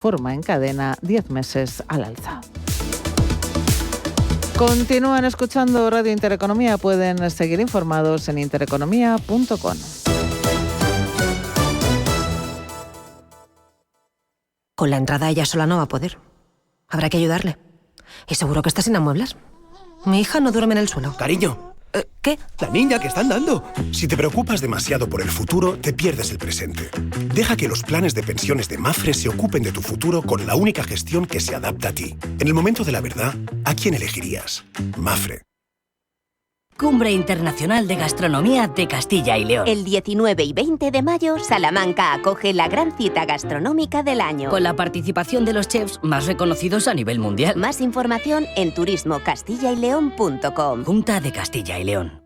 forma en cadena 10 meses al alza. Continúan escuchando Radio Intereconomía. Pueden seguir informados en intereconomía.com. Con la entrada ella sola no va a poder. Habrá que ayudarle. Y seguro que está sin amueblar. Mi hija no duerme en el suelo. Cariño. ¿Qué? La niña que está andando. Si te preocupas demasiado por el futuro, te pierdes el presente. Deja que los planes de pensiones de Mapfre se ocupen de tu futuro con la única gestión que se adapta a ti. En el momento de la verdad, ¿a quién elegirías? Mapfre. Cumbre Internacional de Gastronomía de Castilla y León. El 19 y 20 de mayo, Salamanca acoge la gran cita gastronómica del año. Con la participación de los chefs más reconocidos a nivel mundial. Más información en turismocastillaileón.com. Junta de Castilla y León.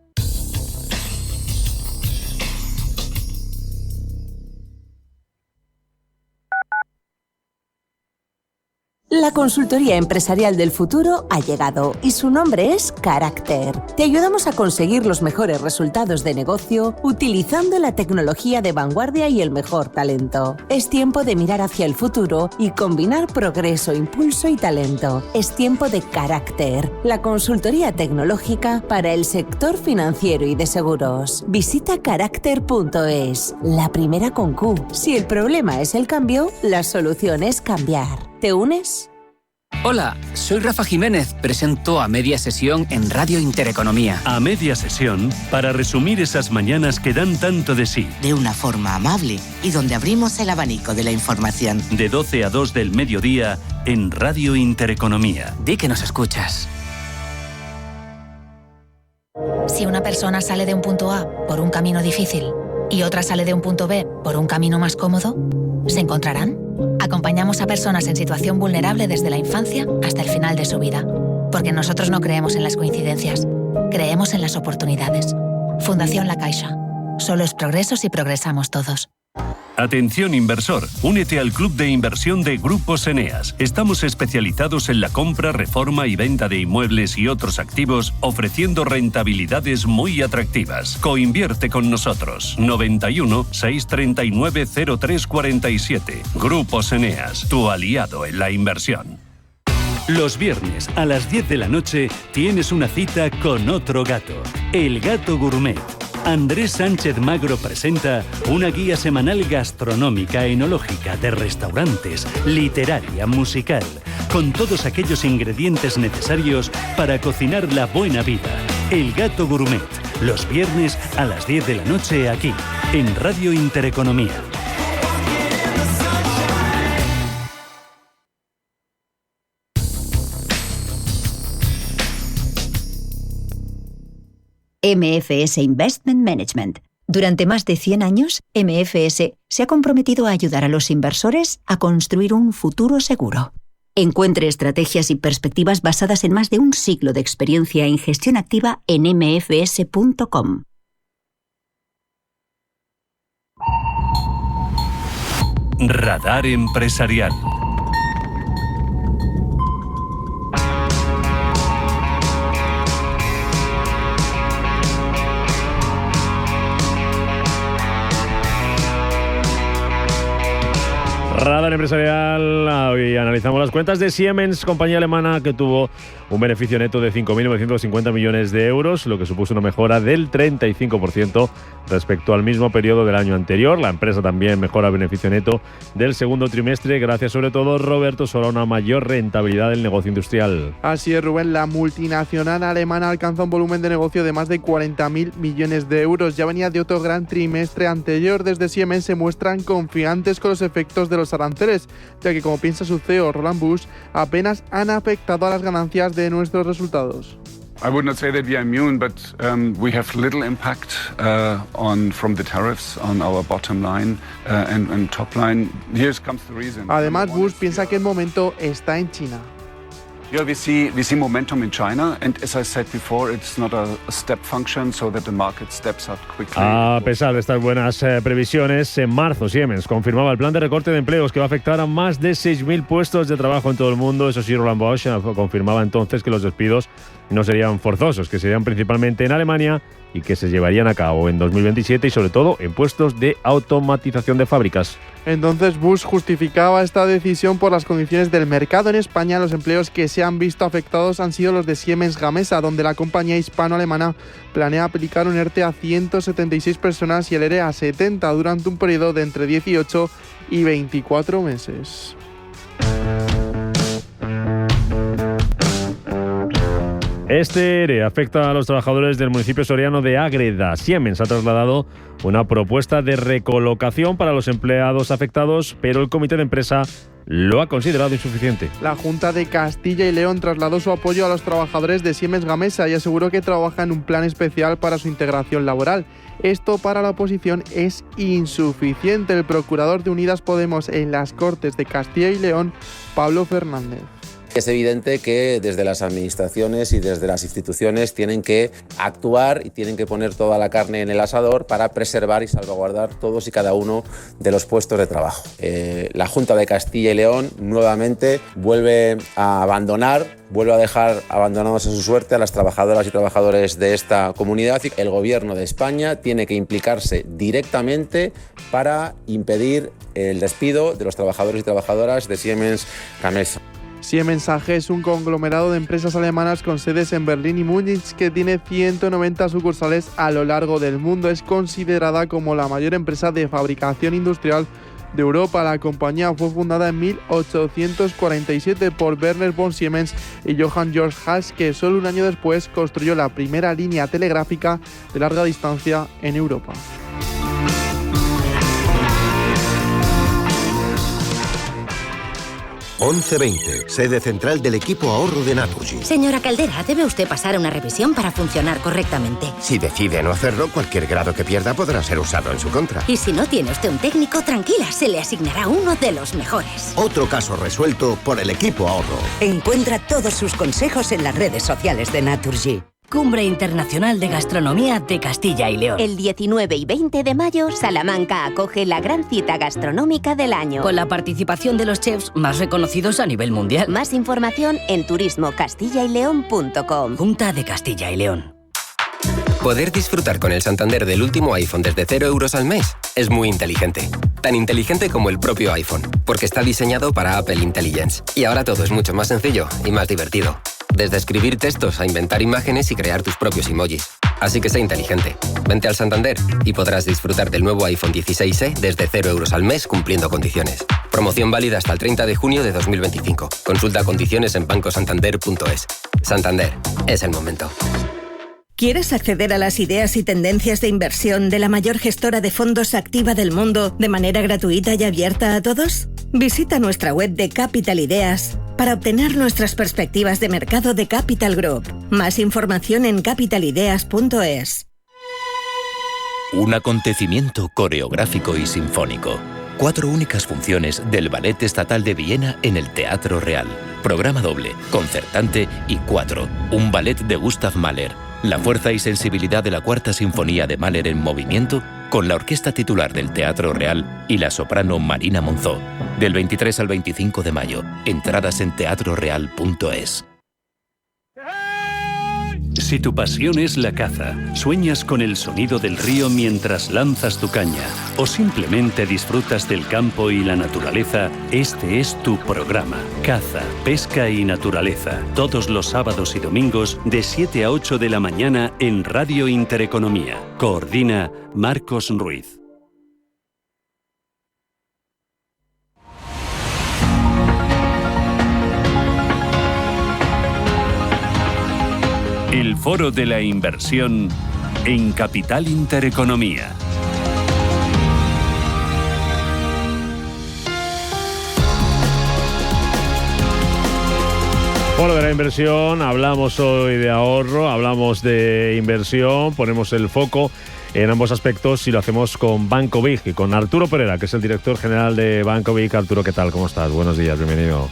La consultoría empresarial del futuro ha llegado y su nombre es Carácter. Te ayudamos a conseguir los mejores resultados de negocio utilizando la tecnología de vanguardia y el mejor talento. Es tiempo de mirar hacia el futuro y combinar progreso, impulso y talento. Es tiempo de Carácter, la consultoría tecnológica para el sector financiero y de seguros. Visita carácter.es, la primera con Q. Si el problema es el cambio, la solución es cambiar. ¿Te unes? Hola, soy Rafa Jiménez, presento A Media Sesión en Radio Intereconomía. A Media Sesión, para resumir esas mañanas que dan tanto de sí. De una forma amable y donde abrimos el abanico de la información. De 12 a 2 del mediodía en Radio Intereconomía. Di que nos escuchas. Si una persona sale de un punto A por un camino difícil y otra sale de un punto B por un camino más cómodo, ¿se encontrarán? Acompañamos a personas en situación vulnerable desde la infancia hasta el final de su vida, porque nosotros no creemos en las coincidencias, creemos en las oportunidades. Fundación La Caixa. Solo es progreso si progresamos todos. Atención inversor, únete al club de inversión de Grupos Eneas. Estamos especializados en la compra, reforma y venta de inmuebles y otros activos, ofreciendo rentabilidades muy atractivas. Coinvierte con nosotros. 91 639 0347. Grupos Eneas, tu aliado en la inversión. Los viernes a las 10 de la noche tienes una cita con otro gato, el Gato Gourmet. Andrés Sánchez Magro presenta una guía semanal gastronómica, enológica, de restaurantes, literaria, musical, con todos aquellos ingredientes necesarios para cocinar la buena vida. El Gato Gourmet, los viernes a las 10 de la noche aquí, en Radio Intereconomía. MFS Investment Management. Durante más de 100 años, MFS se ha comprometido a ayudar a los inversores a construir un futuro seguro. Encuentre estrategias y perspectivas basadas en más de un siglo de experiencia en gestión activa en mfs.com. Radar Empresarial. Radar Empresarial. Hoy analizamos las cuentas de Siemens, compañía alemana que tuvo un beneficio neto de 5.950 millones de euros, lo que supuso una mejora del 35% respecto al mismo periodo del año anterior. La empresa también mejora el beneficio neto del segundo trimestre, gracias sobre todo, Roberto, solo a una mayor rentabilidad del negocio industrial. Así es, Rubén. La multinacional alemana alcanza un volumen de negocio de más de 40.000 millones de euros. Ya venía de otro gran trimestre anterior. Desde Siemens se muestran confiantes con los efectos de los aranceles, ya que, como piensa su CEO Roland Busch, apenas han afectado a las ganancias de nuestros resultados. I would not say that we are immune, but we have little impact from the tariffs on our bottom line and top line. Here comes the reason. Además, Busch piensa que el momento está en China. Yeah, we see momentum in China, and as I said before, it's not a step function, so that the market steps up quickly. A pesar de estas buenas previsiones, en marzo Siemens confirmaba el plan de recorte de empleos que va a afectar a más de 6.000 puestos de trabajo en todo el mundo. Eso sí, Roland Busch confirmaba entonces que los despidos no serían forzosos, que serían principalmente en Alemania y que se llevarían a cabo en 2027 y sobre todo en puestos de automatización de fábricas. Entonces Bush justificaba esta decisión por las condiciones del mercado en España. Los empleos que se han visto afectados han sido los de Siemens Gamesa, donde la compañía hispano-alemana planea aplicar un ERTE a 176 personas y el ERE a 70 durante un periodo de entre 18 y 24 meses. Este ERE afecta a los trabajadores del municipio soriano de Ágreda. Siemens ha trasladado una propuesta de recolocación para los empleados afectados, pero el comité de empresa lo ha considerado insuficiente. La Junta de Castilla y León trasladó su apoyo a los trabajadores de Siemens Gamesa y aseguró que trabaja en un plan especial para su integración laboral. Esto para la oposición es insuficiente. El procurador de Unidas Podemos en las Cortes de Castilla y León, Pablo Fernández. Es evidente que desde las administraciones y desde las instituciones tienen que actuar y tienen que poner toda la carne en el asador para preservar y salvaguardar todos y cada uno de los puestos de trabajo. La Junta de Castilla y León nuevamente vuelve a dejar abandonados a su suerte a las trabajadoras y trabajadores de esta comunidad. El Gobierno de España tiene que implicarse directamente para impedir el despido de los trabajadores y trabajadoras de Siemens Gamesa. Siemens AG es un conglomerado de empresas alemanas con sedes en Berlín y Múnich que tiene 190 sucursales a lo largo del mundo. Es considerada como la mayor empresa de fabricación industrial de Europa. La compañía fue fundada en 1847 por Werner von Siemens y Johann Georg Haas, que solo un año después construyó la primera línea telegráfica de larga distancia en Europa. (11:20), sede central del equipo ahorro de Naturgy. Señora Caldera, debe usted pasar una revisión para funcionar correctamente. Si decide no hacerlo, cualquier grado que pierda podrá ser usado en su contra. Y si no tiene usted un técnico, tranquila, se le asignará uno de los mejores. Otro caso resuelto por el equipo ahorro. Encuentra todos sus consejos en las redes sociales de Naturgy. Cumbre Internacional de Gastronomía de Castilla y León. El 19 y 20 de mayo, Salamanca acoge la gran cita gastronómica del año. Con la participación de los chefs más reconocidos a nivel mundial. Más información en turismocastillaileón.com. Junta de Castilla y León. Poder disfrutar con el Santander del último iPhone desde 0 euros al mes es muy inteligente. Tan inteligente como el propio iPhone, porque está diseñado para Apple Intelligence. Y ahora todo es mucho más sencillo y más divertido. Desde escribir textos a inventar imágenes y crear tus propios emojis. Así que sé inteligente. Vente al Santander y podrás disfrutar del nuevo iPhone 16e desde 0 euros al mes cumpliendo condiciones. Promoción válida hasta el 30 de junio de 2025. Consulta condiciones en bancosantander.es. Santander, es el momento. ¿Quieres acceder a las ideas y tendencias de inversión de la mayor gestora de fondos activa del mundo de manera gratuita y abierta a todos? Visita nuestra web de Capital Ideas para obtener nuestras perspectivas de mercado de Capital Group. Más información en capitalideas.es. Un acontecimiento coreográfico y sinfónico. 4 únicas funciones del Ballet Estatal de Viena en el Teatro Real. Programa doble, concertante y 4. Un ballet de Gustav Mahler. La fuerza y sensibilidad de la Cuarta Sinfonía de Mahler en movimiento con la orquesta titular del Teatro Real y la soprano Marina Monzó. Del 23 al 25 de mayo. Entradas en teatroreal.es. Si tu pasión es la caza, sueñas con el sonido del río mientras lanzas tu caña o simplemente disfrutas del campo y la naturaleza, este es tu programa. Caza, pesca y naturaleza. Todos los sábados y domingos de 7 a 8 de la mañana en Radio Intereconomía. Coordina Marcos Ruiz. El Foro de la Inversión en Capital Intereconomía. Foro de la Inversión, hablamos hoy de ahorro, hablamos de inversión, ponemos el foco en ambos aspectos y lo hacemos con Banco Vic y con Arturo Perera, que es el director general de Banco Vic. Arturo, ¿qué tal? ¿Cómo estás? Buenos días, bienvenido.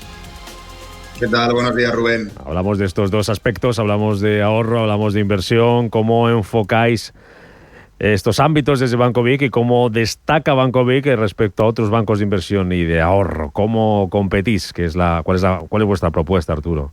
¿Qué tal? Buenos días, Rubén. Hablamos de estos dos aspectos, hablamos de ahorro, hablamos de inversión. ¿Cómo enfocáis estos ámbitos desde Banco Vic y cómo destaca Banco Vic respecto a otros bancos de inversión y de ahorro? ¿Cómo competís? ¿Cuál es vuestra propuesta, Arturo?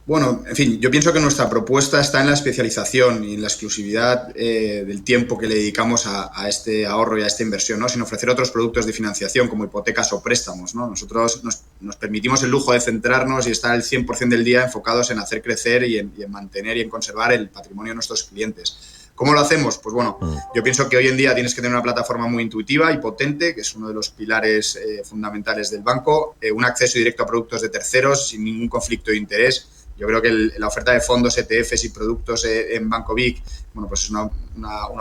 Bueno, en fin, yo pienso que nuestra propuesta está en la especialización y en la exclusividad del tiempo que le dedicamos a este ahorro y a esta inversión, ¿no? Sin ofrecer otros productos de financiación como hipotecas o préstamos, ¿no? Nosotros nos permitimos el lujo de centrarnos y estar el 100% del día enfocados en hacer crecer y en mantener y en conservar el patrimonio de nuestros clientes. ¿Cómo lo hacemos? Pues bueno, yo pienso que hoy en día tienes que tener una plataforma muy intuitiva y potente, que es uno de los pilares fundamentales del banco, un acceso directo a productos de terceros sin ningún conflicto de interés. Yo creo que la oferta de fondos, ETFs y productos en Banco Vic, bueno, pues es una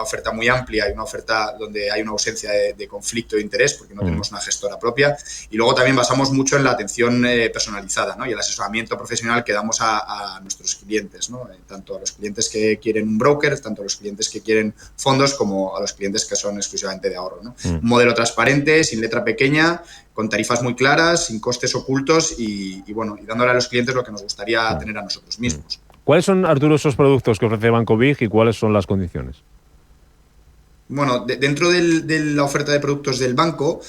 oferta muy amplia y una oferta donde hay una ausencia de conflicto de interés porque no tenemos una gestora propia. Y luego también basamos mucho en la atención personalizada, ¿no? Y el asesoramiento profesional que damos a nuestros clientes, ¿no? Tanto a los clientes que quieren un broker, tanto a los clientes que quieren fondos como a los clientes que son exclusivamente de ahorro, ¿no? Un modelo transparente, sin letra pequeña, con tarifas muy claras, sin costes ocultos y dándole a los clientes lo que nos gustaría tener a nosotros mismos. ¿Cuáles son, Arturo, esos productos que ofrece Banco Vic y cuáles son las condiciones? Bueno, dentro de la oferta de productos del banco,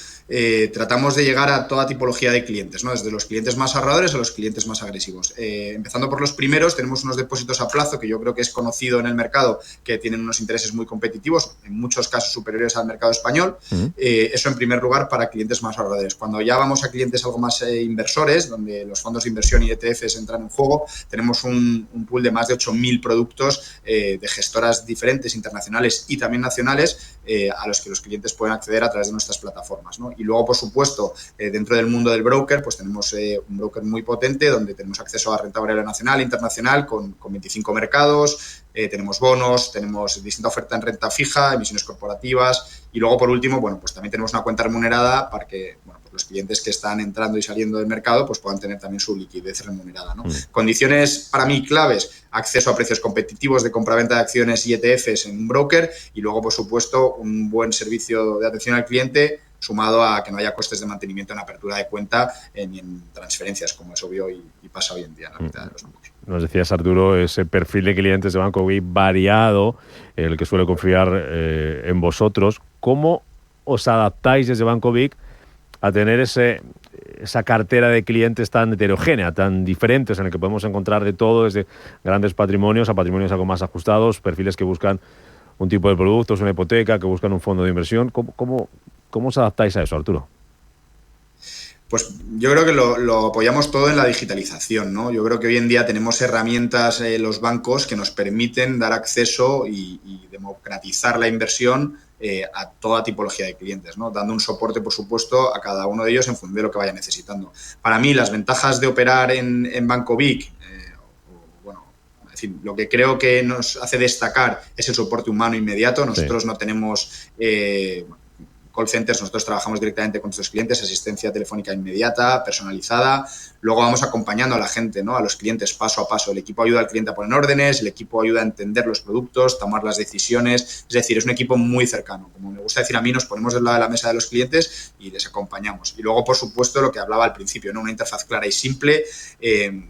tratamos de llegar a toda tipología de clientes, ¿no? Desde los clientes más ahorradores a los clientes más agresivos. Empezando por los primeros, tenemos unos depósitos a plazo que yo creo que es conocido en el mercado, que tienen unos intereses muy competitivos, en muchos casos superiores al mercado español. Eso en primer lugar para clientes más ahorradores. Cuando ya vamos a clientes algo más inversores, donde los fondos de inversión y ETFs entran en juego, tenemos un pool de más de 8.000 productos de gestoras diferentes, internacionales y también nacionales, a los que los clientes pueden acceder a través de nuestras plataformas, ¿no? Y luego, por supuesto, dentro del mundo del broker, pues tenemos un broker muy potente donde tenemos acceso a renta variable nacional e internacional con 25 mercados, tenemos bonos, tenemos distinta oferta en renta fija, emisiones corporativas y luego, por último, bueno, pues también tenemos una cuenta remunerada para que, bueno, pues los clientes que están entrando y saliendo del mercado pues puedan tener también su liquidez remunerada, ¿no? Condiciones para mí claves: acceso a precios competitivos de compraventa de acciones y ETFs en un broker y luego, por supuesto, un buen servicio de atención al cliente sumado a que no haya costes de mantenimiento en apertura de cuenta ni en transferencias, como es obvio y pasa hoy en día en la mitad de los bancos. Nos decías, Arturo, ese perfil de clientes de Banco Vic variado, el que suele confiar en vosotros. ¿Cómo os adaptáis desde Banco Vic a tener esa cartera de clientes tan heterogénea, tan diferentes, en el que podemos encontrar de todo, desde grandes patrimonios a patrimonios algo más ajustados, perfiles que buscan un tipo de productos, una hipoteca, que buscan un fondo de inversión? ¿Cómo os adaptáis a eso, Arturo? Pues yo creo que lo apoyamos todo en la digitalización, ¿no? Yo creo que hoy en día tenemos herramientas los bancos que nos permiten dar acceso y democratizar la inversión a toda tipología de clientes, ¿no? Dando un soporte, por supuesto, a cada uno de ellos en función de lo que vaya necesitando. Para mí, las ventajas de operar en Banco Vic, en fin, lo que creo que nos hace destacar es el soporte humano inmediato. Nosotros no tenemos call centers, nosotros trabajamos directamente con nuestros clientes, asistencia telefónica inmediata, personalizada. Luego vamos acompañando a la gente, ¿no? A los clientes paso a paso. El equipo ayuda al cliente a poner órdenes, el equipo ayuda a entender los productos, tomar las decisiones. Es decir, es un equipo muy cercano. Como me gusta decir a mí, nos ponemos del lado de la mesa de los clientes y les acompañamos. Y luego, por supuesto, lo que hablaba al principio, ¿no? Una interfaz clara y simple,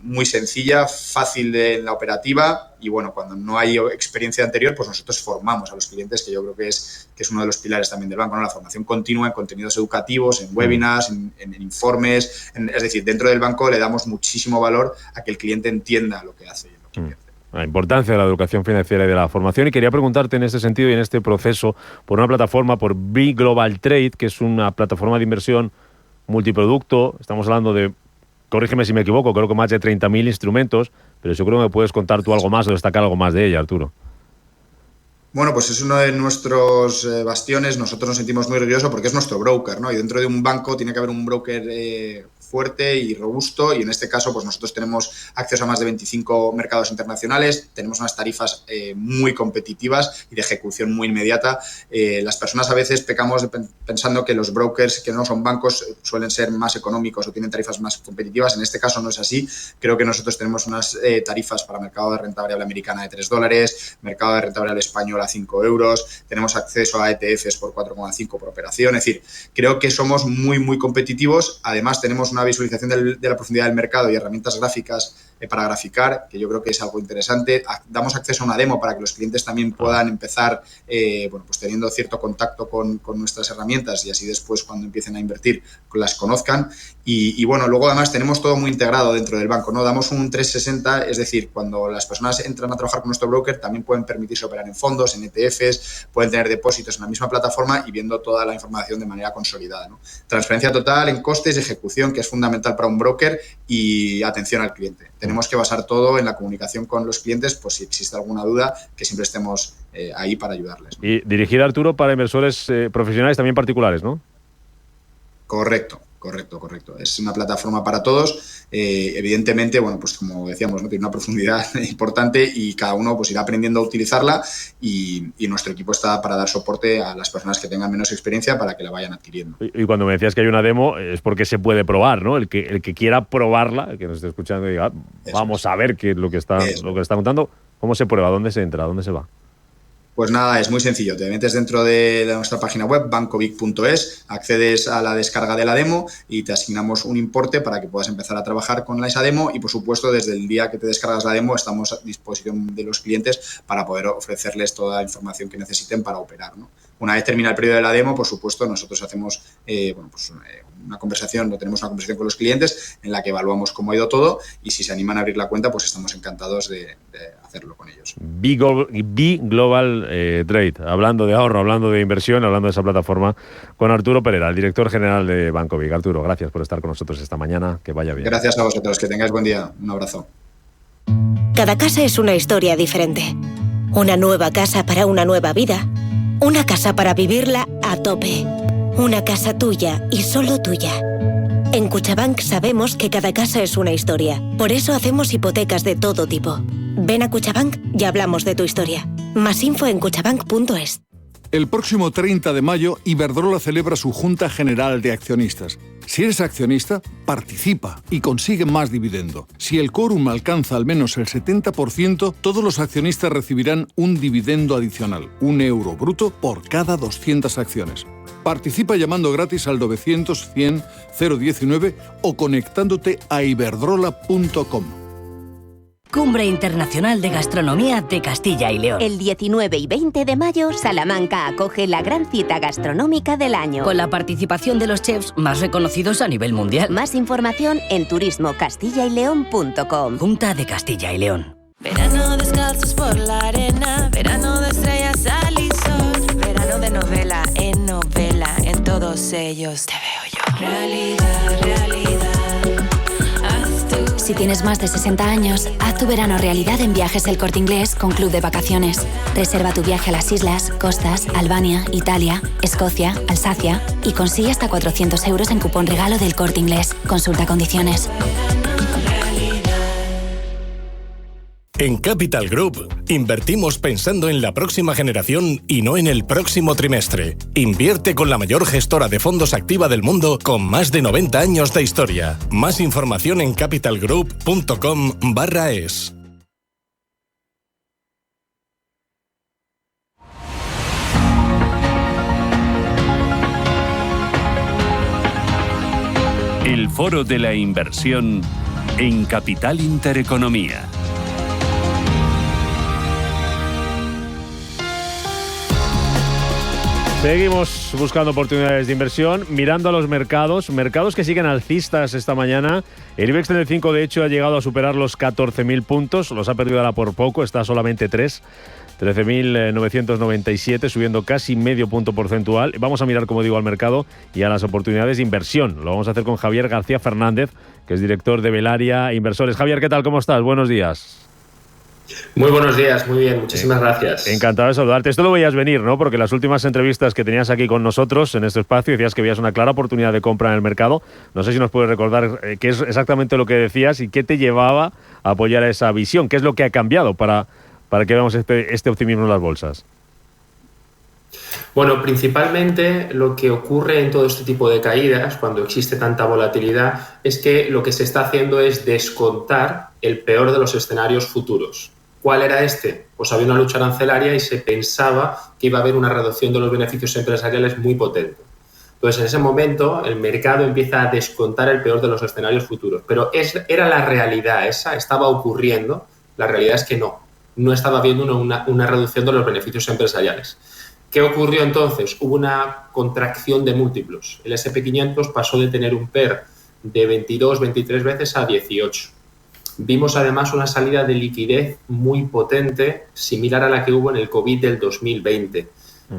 muy sencilla, fácil en la operativa. Y bueno, cuando no hay experiencia anterior, pues nosotros formamos a los clientes, que yo creo que es uno de los pilares también del banco, ¿no? La formación continua en contenidos educativos, en webinars, en informes. Es decir, dentro del banco le damos muchísimo valor a que el cliente entienda lo que hace y lo que pierde. La importancia de la educación financiera y de la formación. Y quería preguntarte en este sentido y en este proceso por una plataforma, por Vic Global Trade, que es una plataforma de inversión multiproducto. Estamos hablando de, corrígeme si me equivoco, creo que más de 30.000 instrumentos, pero yo creo que me puedes contar tú algo más o destacar algo más de ella, Arturo. Bueno, pues es uno de nuestros bastiones. Nosotros nos sentimos muy orgullosos porque es nuestro broker, ¿no? Y dentro de un banco tiene que haber un broker fuerte y robusto, y en este caso pues nosotros tenemos acceso a más de 25 mercados internacionales, tenemos unas tarifas muy competitivas y de ejecución muy inmediata. Las personas a veces pecamos pensando que los brokers que no son bancos suelen ser más económicos o tienen tarifas más competitivas. En este caso no es así. Creo que nosotros tenemos unas tarifas para mercado de renta variable americana de $3, mercado de renta variable español a 5 euros, tenemos acceso a ETFs por 4,5 por operación. Es decir, creo que somos muy competitivos. Además tenemos una visualización de la profundidad del mercado y herramientas gráficas para graficar, que yo creo que es algo interesante. Damos acceso a una demo para que los clientes también puedan empezar pues teniendo cierto contacto con nuestras herramientas, y así después, cuando empiecen a invertir, las conozcan. Y bueno, luego además tenemos todo muy integrado dentro del banco, ¿no? Damos un 360, es decir, cuando las personas entran a trabajar con nuestro broker también pueden permitirse operar en fondos, en ETFs, pueden tener depósitos en la misma plataforma y viendo toda la información de manera consolidada, ¿no? Transparencia total en costes y ejecución, que es fundamental para un broker, y atención al cliente. Tenemos que basar todo en la comunicación con los clientes, por si existe alguna duda, que siempre estemos ahí para ayudarles, ¿no? Y dirigida, Arturo, para inversores profesionales, también particulares, ¿no? Correcto. Es una plataforma para todos. Evidentemente, bueno, pues como decíamos, ¿no? Tiene una profundidad importante y cada uno pues irá aprendiendo a utilizarla y nuestro equipo está para dar soporte a las personas que tengan menos experiencia para que la vayan adquiriendo. Y cuando me decías que hay una demo es porque se puede probar, ¿no? El que quiera probarla, el que nos esté escuchando y diga, vamos a ver qué es lo que está contando. ¿Cómo se prueba? ¿Dónde se entra? ¿Dónde se va? Pues nada, es muy sencillo. Te metes dentro de nuestra página web, bancovic.es, accedes a la descarga de la demo y te asignamos un importe para que puedas empezar a trabajar con esa demo y, por supuesto, desde el día que te descargas la demo estamos a disposición de los clientes para poder ofrecerles toda la información que necesiten para operar, ¿no? Una vez termina el periodo de la demo, por supuesto, nosotros hacemos una conversación con los clientes en la que evaluamos cómo ha ido todo y si se animan a abrir la cuenta, pues estamos encantados de hacerlo con ellos. B-Global Trade, hablando de ahorro, hablando de inversión, hablando de esa plataforma, con Arturo Perera, el director general de Bancovic. Arturo, gracias por estar con nosotros esta mañana, que vaya bien. Gracias a vosotros, que tengáis buen día. Un abrazo. Cada casa es una historia diferente. Una nueva casa para una nueva vida. Una casa para vivirla a tope. Una casa tuya y solo tuya. En Cuchabank sabemos que cada casa es una historia. Por eso hacemos hipotecas de todo tipo. Ven a Cuchabank y hablamos de tu historia. Más info en cuchabank.es. El próximo 30 de mayo, Iberdrola celebra su Junta General de Accionistas. Si eres accionista, participa y consigue más dividendo. Si el quórum alcanza al menos el 70%, todos los accionistas recibirán un dividendo adicional, €1 bruto por cada 200 acciones. Participa llamando gratis al 900 100 019 o conectándote a iberdrola.com. Cumbre Internacional de Gastronomía de Castilla y León. El 19 y 20 de mayo, Salamanca acoge la gran cita gastronómica del año. Con la participación de los chefs más reconocidos a nivel mundial. Más información en turismocastillayleón.com. Junta de Castilla y León. Verano descalzos por la arena, verano de estrellas, sal y sol, verano de novela, en todos ellos te veo yo. Realidad, realidad. Si tienes más de 60 años, haz tu verano realidad en Viajes El Corte Inglés con Club de Vacaciones. Reserva tu viaje a las islas, costas, Albania, Italia, Escocia, Alsacia y consigue hasta 400 € en cupón regalo del Corte Inglés. Consulta condiciones. En Capital Group, invertimos pensando en la próxima generación y no en el próximo trimestre. Invierte con la mayor gestora de fondos activa del mundo con más de 90 años de historia. Más información en capitalgroup.com/es. El Foro de la Inversión en Capital Intereconomía. Seguimos buscando oportunidades de inversión, mirando a los mercados que siguen alcistas esta mañana. El IBEX 35, de hecho, ha llegado a superar los 14.000 puntos, los ha perdido ahora por poco, está solamente 13.997, subiendo casi medio punto porcentual. Vamos a mirar, como digo, al mercado y a las oportunidades de inversión. Lo vamos a hacer con Javier García Fernández, que es director de Velaria Inversores. Javier, ¿qué tal? ¿Cómo estás? Buenos días. Muy buenos días, muy bien, muchísimas gracias. Encantado de saludarte. Esto lo veías venir, ¿no? Porque las últimas entrevistas que tenías aquí con nosotros en este espacio decías que veías una clara oportunidad de compra en el mercado. No sé si nos puedes recordar qué es exactamente lo que decías y qué te llevaba a apoyar esa visión. ¿Qué es lo que ha cambiado para que veamos este optimismo en las bolsas? Bueno, principalmente lo que ocurre en todo este tipo de caídas, cuando existe tanta volatilidad, es que lo que se está haciendo es descontar el peor de los escenarios futuros. ¿Cuál era este? Pues había una lucha arancelaria y se pensaba que iba a haber una reducción de los beneficios empresariales muy potente. Entonces, en ese momento, el mercado empieza a descontar el peor de los escenarios futuros. Pero era la realidad esa, estaba ocurriendo. La realidad es que no estaba habiendo una reducción de los beneficios empresariales. ¿Qué ocurrió entonces? Hubo una contracción de múltiplos. El S&P 500 pasó de tener un PER de 22, 23 veces a 18. Vimos además una salida de liquidez muy potente, similar a la que hubo en el COVID del 2020.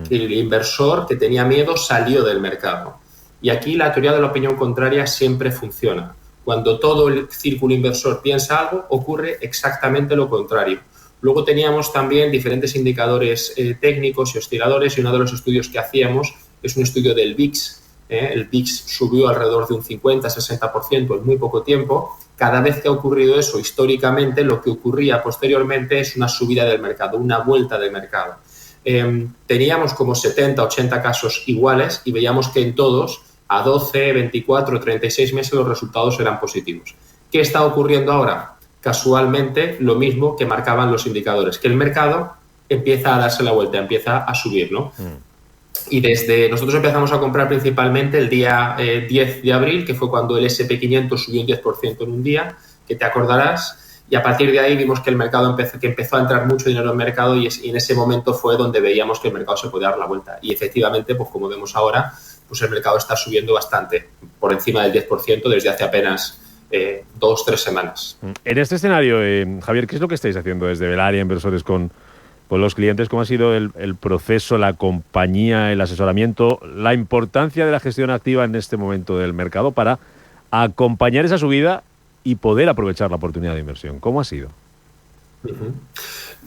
El inversor que tenía miedo salió del mercado. Y aquí la teoría de la opinión contraria siempre funciona. Cuando todo el círculo inversor piensa algo, ocurre exactamente lo contrario. Luego teníamos también diferentes indicadores técnicos y osciladores, y uno de los estudios que hacíamos es un estudio del VIX. El VIX subió alrededor de un 50-60% en muy poco tiempo. Cada vez que ha ocurrido eso históricamente, lo que ocurría posteriormente es una subida del mercado, una vuelta del mercado. Teníamos como 70-80 casos iguales y veíamos que en todos, a 12, 24, 36 meses, los resultados eran positivos. ¿Qué está ocurriendo ahora? Casualmente, lo mismo que marcaban los indicadores, que el mercado empieza a darse la vuelta, empieza a subir, ¿no? Y nosotros empezamos a comprar principalmente el día 10 de abril, que fue cuando el S&P 500 subió un 10% en un día, que te acordarás, y a partir de ahí vimos que el mercado empezó a entrar mucho dinero en el mercado y en ese momento fue donde veíamos que el mercado se podía dar la vuelta. Y efectivamente, pues como vemos ahora, pues el mercado está subiendo bastante, por encima del 10% desde hace apenas 2-3 semanas. En este escenario, Javier, ¿qué es lo que estáis haciendo desde Velaria Inversores con los clientes? ¿Cómo ha sido el proceso, la compañía, el asesoramiento, la importancia de la gestión activa en este momento del mercado para acompañar esa subida y poder aprovechar la oportunidad de inversión? ¿Cómo ha sido?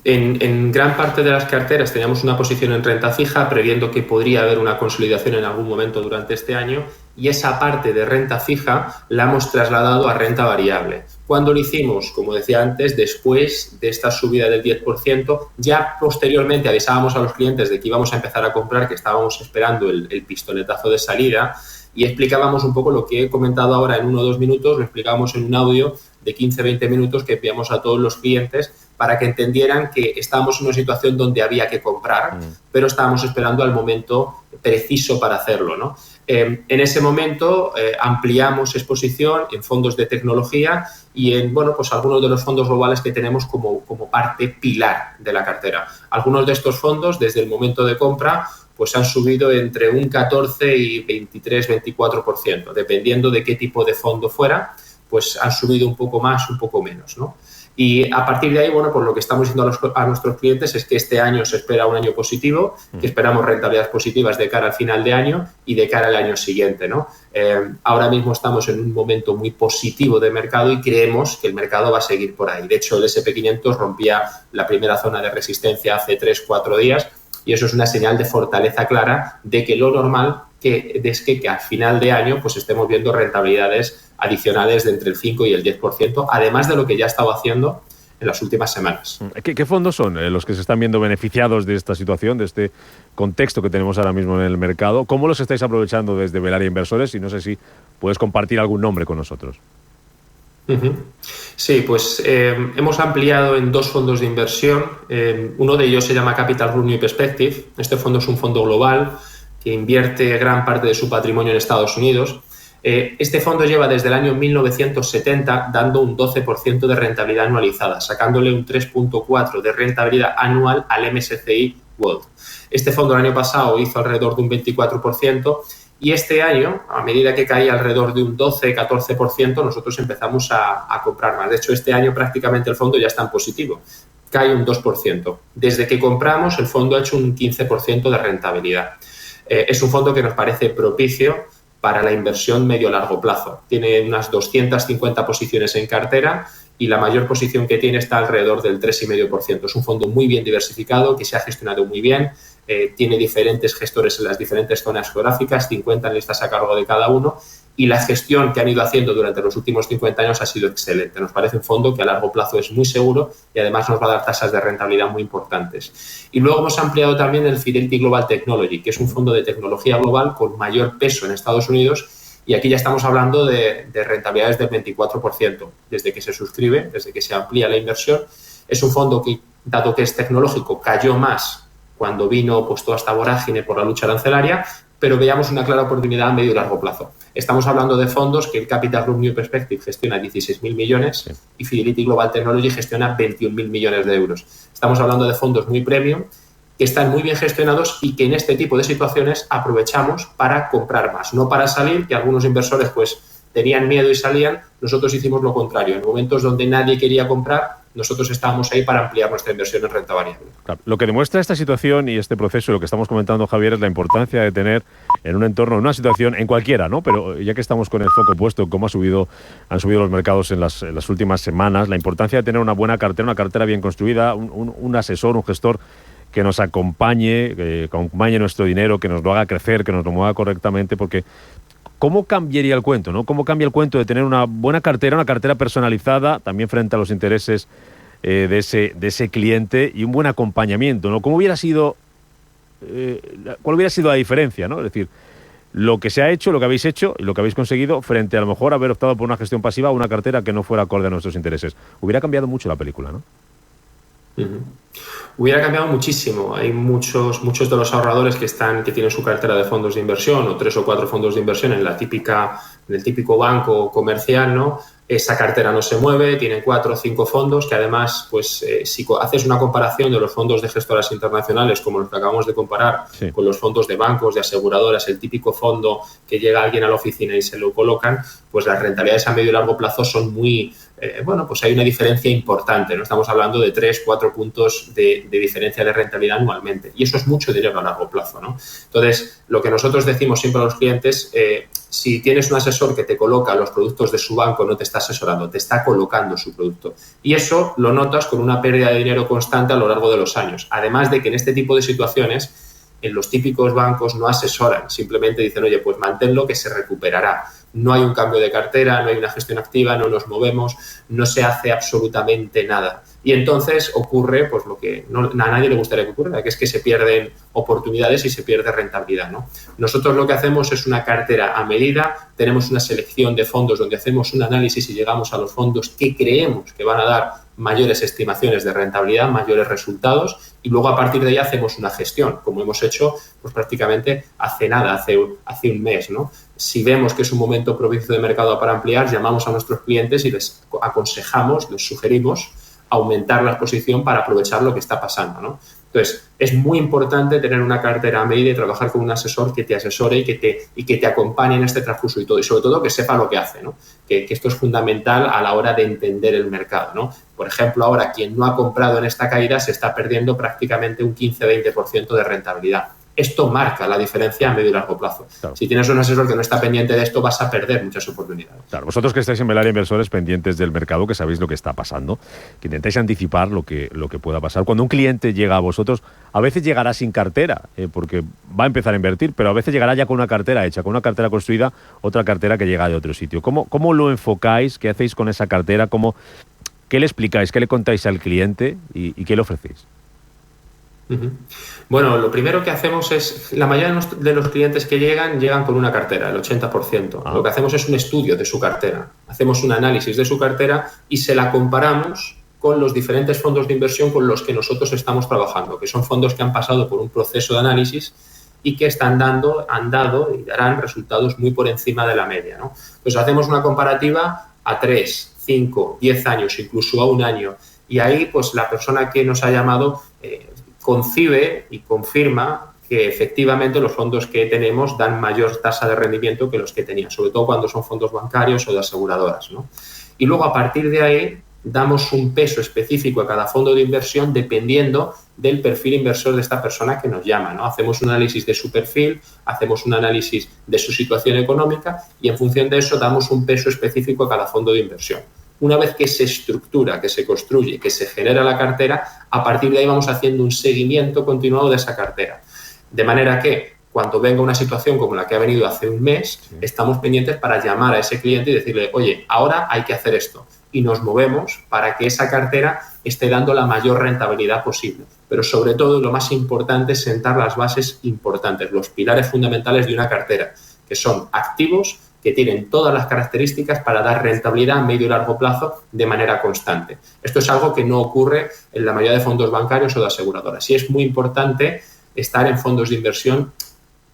En gran parte de las carteras teníamos una posición en renta fija, previendo que podría haber una consolidación en algún momento durante este año, y esa parte de renta fija la hemos trasladado a renta variable. Cuando lo hicimos, como decía antes, después de esta subida del 10%, ya posteriormente avisábamos a los clientes de que íbamos a empezar a comprar, que estábamos esperando el pistoletazo de salida, y explicábamos un poco lo que he comentado ahora en 1 o 2 minutos, lo explicábamos en un audio de 15-20 minutos que enviamos a todos los clientes para que entendieran que estábamos en una situación donde había que comprar, pero estábamos esperando al momento preciso para hacerlo, ¿no? En ese momento ampliamos exposición en fondos de tecnología y en pues algunos de los fondos globales que tenemos como parte pilar de la cartera. Algunos de estos fondos, desde el momento de compra, pues han subido entre un 14 y 23-24%, dependiendo de qué tipo de fondo fuera, pues han subido un poco más, un poco menos, ¿no? Y a partir de ahí, pues lo que estamos diciendo a nuestros clientes es que este año se espera un año positivo, que esperamos rentabilidades positivas de cara al final de año y de cara al año siguiente, ¿no? Ahora mismo estamos en un momento muy positivo de mercado y creemos que el mercado va a seguir por ahí. De hecho, el S&P 500 rompía la primera zona de resistencia hace 3-4 días y eso es una señal de fortaleza clara de que lo normal es que al final de año pues estemos viendo rentabilidades adicionales de entre el 5 y el 10%, además de lo que ya estaba haciendo en las últimas semanas. ¿Qué fondos son los que se están viendo beneficiados de esta situación, de este contexto que tenemos ahora mismo en el mercado? ¿Cómo los estáis aprovechando desde Velaria Inversores? Y no sé si puedes compartir algún nombre con nosotros. Sí, pues hemos ampliado en 2 fondos de inversión. Uno de ellos se llama Capital Group New Perspective. Este fondo es un fondo global que invierte gran parte de su patrimonio en Estados Unidos. Este fondo lleva desde el año 1970 dando un 12% de rentabilidad anualizada, sacándole un 3.4% de rentabilidad anual al MSCI World. Este fondo el año pasado hizo alrededor de un 24% y este año, a medida que caía alrededor de un 12-14%, nosotros empezamos a comprar más. De hecho, este año prácticamente el fondo ya está en positivo, cae un 2%. Desde que compramos, el fondo ha hecho un 15% de rentabilidad. Es un fondo que nos parece propicio para la inversión medio-largo plazo. Tiene unas 250 posiciones en cartera y la mayor posición que tiene está alrededor del 3,5%. Es un fondo muy bien diversificado, que se ha gestionado muy bien, tiene diferentes gestores en las diferentes zonas geográficas, 50 listas a cargo de cada uno, y la gestión que han ido haciendo durante los últimos 50 años ha sido excelente. Nos parece un fondo que a largo plazo es muy seguro y además nos va a dar tasas de rentabilidad muy importantes. Y luego hemos ampliado también el Fidelity Global Technology, que es un fondo de tecnología global con mayor peso en Estados Unidos, y aquí ya estamos hablando de rentabilidades del 24% desde que se suscribe, desde que se amplía la inversión. Es un fondo que, dado que es tecnológico, cayó más cuando vino pues toda esta vorágine por la lucha arancelaria, pero veíamos una clara oportunidad a medio y largo plazo. Estamos hablando de fondos que el Capital Group New Perspective gestiona 16.000 millones y Fidelity Global Technology gestiona 21.000 millones de euros. Estamos hablando de fondos muy premium, que están muy bien gestionados y que en este tipo de situaciones aprovechamos para comprar más, no para salir, que algunos inversores pues tenían miedo y salían, nosotros hicimos lo contrario. En momentos donde nadie quería comprar, nosotros estábamos ahí para ampliar nuestra inversión en renta variable. Claro, lo que demuestra esta situación y este proceso, lo que estamos comentando, Javier, es la importancia de tener en un entorno, en una situación, en cualquiera, ¿no? Pero ya que estamos con el foco puesto, cómo han subido los mercados en las últimas semanas, la importancia de tener una buena cartera, una cartera bien construida, un asesor, un gestor que nos acompañe, que acompañe nuestro dinero, que nos lo haga crecer, que nos lo mueva correctamente, porque ¿cómo cambiaría el cuento, no? ¿Cómo cambia el cuento de tener una buena cartera, una cartera personalizada, también frente a los intereses de ese cliente y un buen acompañamiento, ¿no? ¿Cómo hubiera sido, cuál hubiera sido la diferencia, ¿no? Es decir, lo que se ha hecho, lo que habéis hecho y lo que habéis conseguido frente a lo mejor haber optado por una gestión pasiva o una cartera que no fuera acorde a nuestros intereses. Hubiera cambiado mucho la película, ¿no? Hubiera cambiado muchísimo. Hay muchos de los ahorradores que tienen su cartera de fondos de inversión o 3 o 4 fondos de inversión en el típico banco comercial, ¿no? Esa cartera no se mueve, tienen 4 o 5 fondos que además, pues, si haces una comparación de los fondos de gestoras internacionales como los que acabamos de comparar con los fondos de bancos, de aseguradoras, el típico fondo que llega alguien a la oficina y se lo colocan, pues las rentabilidades a medio y largo plazo son muy... pues hay una diferencia importante, ¿no? Estamos hablando de 3-4 puntos de diferencia de rentabilidad anualmente y eso es mucho dinero a largo plazo, ¿no? Entonces, lo que nosotros decimos siempre a los clientes, si tienes un asesor que te coloca los productos de su banco, no te está asesorando, te está colocando su producto. Y eso lo notas con una pérdida de dinero constante a lo largo de los años. Además de que en este tipo de situaciones, en los típicos bancos no asesoran, simplemente dicen, oye, pues manténlo que se recuperará. No hay un cambio de cartera, no hay una gestión activa, no nos movemos, no se hace absolutamente nada. Y entonces ocurre pues lo que a nadie le gustaría que ocurra, que es que se pierden oportunidades y se pierde rentabilidad, ¿no? Nosotros lo que hacemos es una cartera a medida, tenemos una selección de fondos donde hacemos un análisis y llegamos a los fondos que creemos que van a dar mayores estimaciones de rentabilidad, mayores resultados y luego a partir de ahí hacemos una gestión, como hemos hecho pues prácticamente hace nada, hace un mes, ¿no? Si vemos que es un momento propicio de mercado para ampliar, llamamos a nuestros clientes y les aconsejamos, les sugerimos aumentar la exposición para aprovechar lo que está pasando, ¿no? Entonces, es muy importante tener una cartera a medida y trabajar con un asesor que te asesore y que te acompañe en este transcurso y todo, y sobre todo que sepa lo que hace, ¿no? Que esto es fundamental a la hora de entender el mercado, ¿no? Por ejemplo, ahora quien no ha comprado en esta caída se está perdiendo prácticamente un 15-20% de rentabilidad. Esto marca la diferencia a medio y largo plazo. Claro. Si tienes un asesor que no está pendiente de esto, vas a perder muchas oportunidades. Claro, vosotros que estáis en Velaria Inversores pendientes del mercado, que sabéis lo que está pasando, que intentáis anticipar lo que pueda pasar. Cuando un cliente llega a vosotros, a veces llegará sin cartera, porque va a empezar a invertir, pero a veces llegará ya con una cartera hecha, con una cartera construida, otra cartera que llega de otro sitio. ¿Cómo lo enfocáis? ¿Qué hacéis con esa cartera? ¿Qué le explicáis? ¿Qué le contáis al cliente? ¿Y qué le ofrecéis? Bueno, lo primero que hacemos es, la mayoría de los clientes que llegan con una cartera, el 80%. Lo que hacemos es un estudio de su cartera. Hacemos un análisis de su cartera y se la comparamos con los diferentes fondos de inversión con los que nosotros estamos trabajando, que son fondos que han pasado por un proceso de análisis y que han dado y darán resultados muy por encima de la media, ¿no? Pues hacemos una comparativa a 3, 5, 10 años, incluso a un año. Y ahí, pues la persona que nos ha llamado concibe y confirma que efectivamente los fondos que tenemos dan mayor tasa de rendimiento que los que tenían, sobre todo cuando son fondos bancarios o de aseguradoras, ¿no? Y luego a partir de ahí damos un peso específico a cada fondo de inversión dependiendo del perfil inversor de esta persona que nos llama, ¿no? Hacemos un análisis de su perfil, hacemos un análisis de su situación económica y en función de eso damos un peso específico a cada fondo de inversión. Una vez que se estructura, que se construye, que se genera la cartera, a partir de ahí vamos haciendo un seguimiento continuado de esa cartera. De manera que cuando venga una situación como la que ha venido hace un mes, estamos pendientes para llamar a ese cliente y decirle, oye, ahora hay que hacer esto. Y nos movemos para que esa cartera esté dando la mayor rentabilidad posible. Pero sobre todo, lo más importante es sentar las bases importantes, los pilares fundamentales de una cartera, que son activos, que tienen todas las características para dar rentabilidad a medio y largo plazo de manera constante. Esto es algo que no ocurre en la mayoría de fondos bancarios o de aseguradoras. Y es muy importante estar en fondos de inversión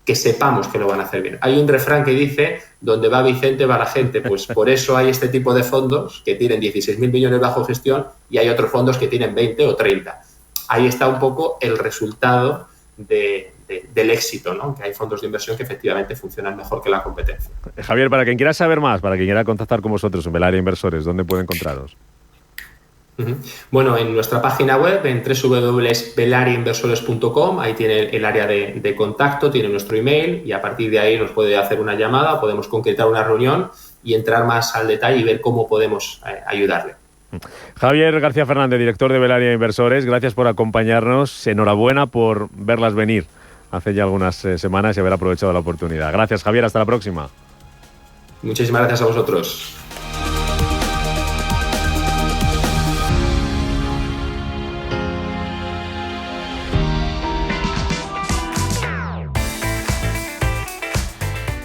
que sepamos que lo van a hacer bien. Hay un refrán que dice, donde va Vicente va la gente. Pues por eso hay este tipo de fondos que tienen 16.000 millones bajo gestión y hay otros fondos que tienen 20 o 30. Ahí está un poco el resultado de del éxito, ¿no? Que hay fondos de inversión que efectivamente funcionan mejor que la competencia. Javier, para quien quiera saber más, para quien quiera contactar con vosotros en Velaria Inversores, ¿dónde puede encontraros? Bueno, en nuestra página web, en www.velariainversores.com, ahí tiene el área de contacto, tiene nuestro email y a partir de ahí nos puede hacer una llamada, podemos concretar una reunión y entrar más al detalle y ver cómo podemos ayudarle. Javier García Fernández, director de Velaria Inversores, gracias por acompañarnos. Enhorabuena por verlas venir hace ya algunas semanas y haber aprovechado la oportunidad. Gracias, Javier. Hasta la próxima. Muchísimas gracias a vosotros.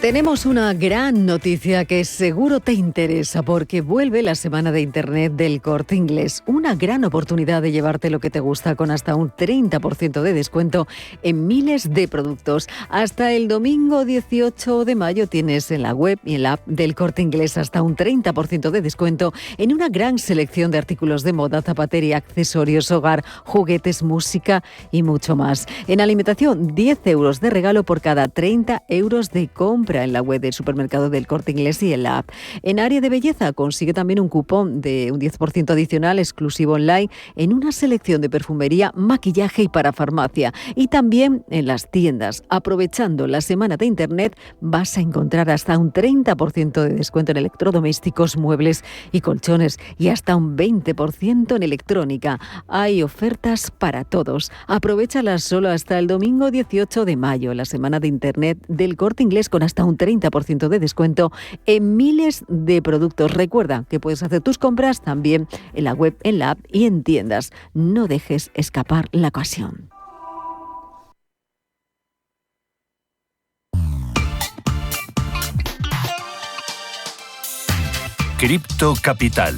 Tenemos una gran noticia que seguro te interesa porque vuelve la Semana de Internet del Corte Inglés. Una gran oportunidad de llevarte lo que te gusta con hasta un 30% de descuento en miles de productos. Hasta el domingo 18 de mayo tienes en la web y en la app del Corte Inglés hasta un 30% de descuento en una gran selección de artículos de moda, zapatería, accesorios, hogar, juguetes, música y mucho más. En alimentación, 10 euros de regalo por cada 30 euros de compra en la web del supermercado del Corte Inglés y en la app. En área de belleza consigue también un cupón de un 10% adicional exclusivo online en una selección de perfumería, maquillaje y para farmacia. Y también en las tiendas. Aprovechando la Semana de Internet vas a encontrar hasta un 30% de descuento en electrodomésticos, muebles y colchones y hasta un 20% en electrónica. Hay ofertas para todos. Aprovéchalas solo hasta el domingo 18 de mayo, la Semana de Internet del Corte Inglés con hasta un 30% de descuento en miles de productos. Recuerda que puedes hacer tus compras también en la web, en la app y en tiendas. No dejes escapar la ocasión. Cripto Capital.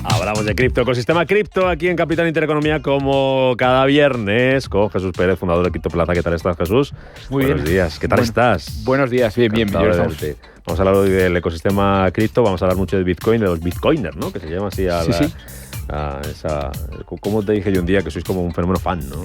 Hablamos de cripto, ecosistema cripto aquí en Capital Intereconomía como cada viernes con Jesús Pérez, fundador de Criptoplaza. ¿Qué tal estás, Jesús? Muy Buenos bien. días. ¿Qué tal estás? Buenos días, bien. Vamos a hablar hoy del ecosistema cripto, vamos a hablar mucho de Bitcoin, de los Bitcoiners, ¿no? Que se llama así a esa... ¿Cómo te dije yo un día que sois como un fenómeno fan, ¿no?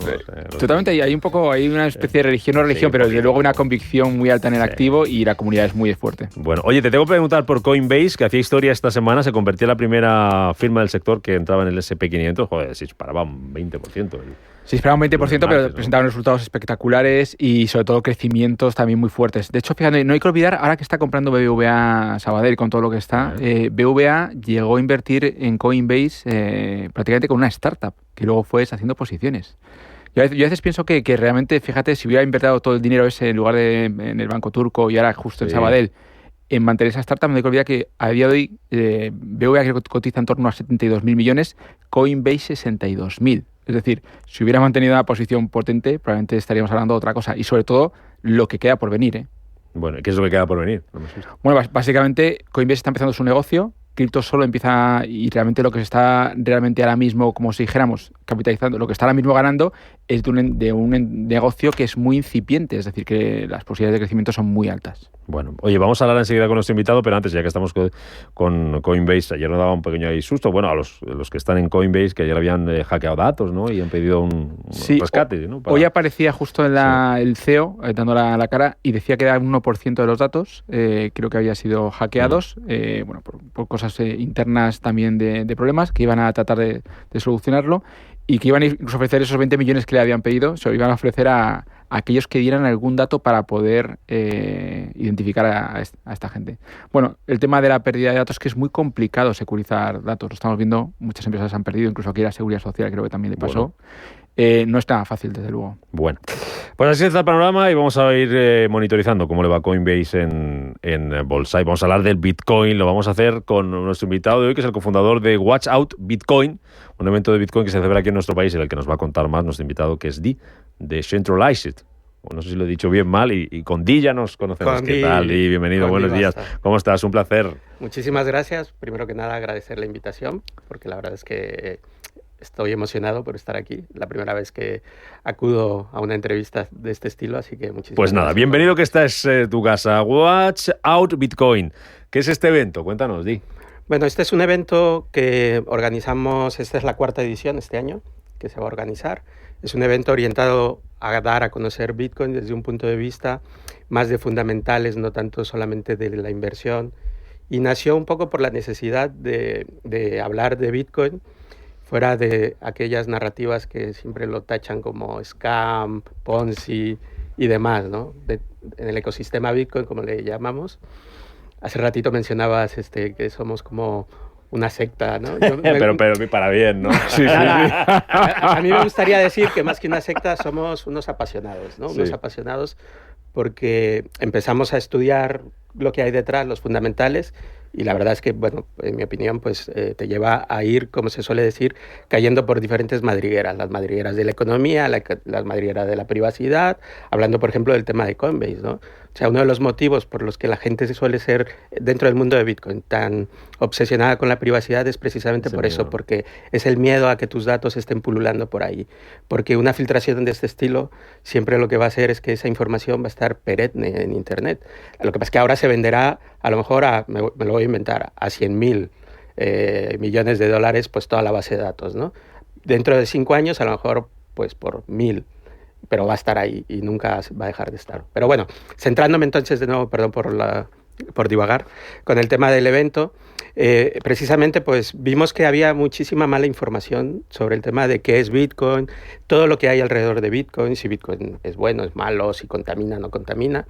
Totalmente, hay una especie de religión, no religión, pero desde luego una convicción muy alta en el activo y la comunidad es muy fuerte. Bueno, oye, te tengo que preguntar por Coinbase, que hacía historia esta semana, se convertía en la primera firma del sector que entraba en el S&P 500, joder, se disparaba un 20%. Se disparaba un 20%, pero presentaban resultados espectaculares y sobre todo crecimientos también muy fuertes. De hecho, fíjate, no hay que olvidar, ahora que está comprando BBVA Sabadell con todo lo que está, BBVA llegó a invertir en Coinbase prácticamente con una startup, que luego fue haciendo posiciones. Yo a veces pienso que realmente, fíjate, si hubiera invertido todo el dinero ese en lugar de en el banco turco y ahora justo en Sabadell, en mantener esa startup, no hay que olvidar que a día de hoy BBVA creo que cotiza en torno a 72.000 millones, Coinbase 62.000. Es decir, si hubiera mantenido una posición potente, probablemente estaríamos hablando de otra cosa. Y sobre todo, lo que queda por venir, ¿eh? Bueno, ¿qué es lo que queda por venir? Bueno, básicamente, Coinbase está empezando su negocio. Cripto solo empieza, y realmente lo que se está realmente ahora mismo, como si dijéramos, capitalizando, lo que está ahora mismo ganando es de un negocio que es muy incipiente, es decir, que las posibilidades de crecimiento son muy altas. Bueno, oye, vamos a hablar enseguida con nuestro invitado, pero antes, ya que estamos con Coinbase, ayer nos daba un pequeño susto, bueno, a los que están en Coinbase, que ayer habían hackeado datos, ¿no? Y han pedido un rescate, ¿no? Hoy aparecía justo en el CEO dando la cara y decía que era un 1% de los datos, creo que había sido hackeados, bueno, por cosas internas también de problemas, que iban a tratar de solucionarlo y que iban a incluso ofrecer esos 20 millones que le habían pedido, se lo iban a ofrecer a aquellos que dieran algún dato para poder identificar a esta gente. Bueno, el tema de la pérdida de datos es que es muy complicado securizar datos. Lo estamos viendo, muchas empresas han perdido, incluso aquí la Seguridad Social creo que también le pasó. No es nada fácil, desde luego. Bueno, pues así está el panorama y vamos a ir monitorizando cómo le va Coinbase en bolsa. Y vamos a hablar del Bitcoin, lo vamos a hacer con nuestro invitado de hoy, que es el cofundador de Watch Out Bitcoin, un evento de Bitcoin que se celebra aquí en nuestro país y el que nos va a contar más nuestro invitado, que es Di, de Centralized. No sé si lo he dicho bien, mal, y con Di ya nos conocemos. ¿Qué tal, Di? Bienvenido, buenos días. ¿Cómo estás? Un placer. Muchísimas gracias. Primero que nada, agradecer la invitación, porque la verdad es que estoy emocionado por estar aquí. La primera vez que acudo a una entrevista de este estilo, así que muchísimas Pues nada, gracias. bienvenido, que esta es tu casa. Watch Out Bitcoin. ¿Qué es este evento? Cuéntanos, Di. Bueno, este es un evento que organizamos, esta es la 4ª edición este año, que se va a organizar. Es un evento orientado a dar a conocer Bitcoin desde un punto de vista más de fundamentales, no tanto solamente de la inversión. Y nació un poco por la necesidad de hablar de Bitcoin fuera de aquellas narrativas que siempre lo tachan como scam, Ponzi y demás, ¿no? En el ecosistema Bitcoin, como le llamamos. Hace ratito mencionabas que somos como una secta, ¿no? pero para bien, ¿no? Sí. A mí me gustaría decir que más que una secta somos unos apasionados, ¿no? Unos apasionados porque empezamos a estudiar lo que hay detrás, los fundamentales, y la verdad es que, bueno, en mi opinión, pues te lleva a ir, como se suele decir, cayendo por diferentes madrigueras, las madrigueras de la economía, las madrigueras de la privacidad, hablando, por ejemplo, del tema de Coinbase, ¿no? O sea, uno de los motivos por los que la gente suele ser, dentro del mundo de Bitcoin, tan obsesionada con la privacidad es precisamente por eso, porque es el miedo a que tus datos estén pululando por ahí. Porque una filtración de este estilo siempre lo que va a hacer es que esa información va a estar perenne en Internet. Lo que pasa es que ahora se venderá, a lo mejor, me lo voy a inventar, a 100.000 millones de dólares, pues toda la base de datos, ¿no? Dentro de 5 años, a lo mejor, pues por 1.000. Pero va a estar ahí y nunca va a dejar de estar. Pero bueno, centrándome entonces de nuevo, perdón por divagar, con el tema del evento, precisamente pues vimos que había muchísima mala información sobre el tema de qué es Bitcoin, todo lo que hay alrededor de Bitcoin, si Bitcoin es bueno, es malo, si contamina, no contamina.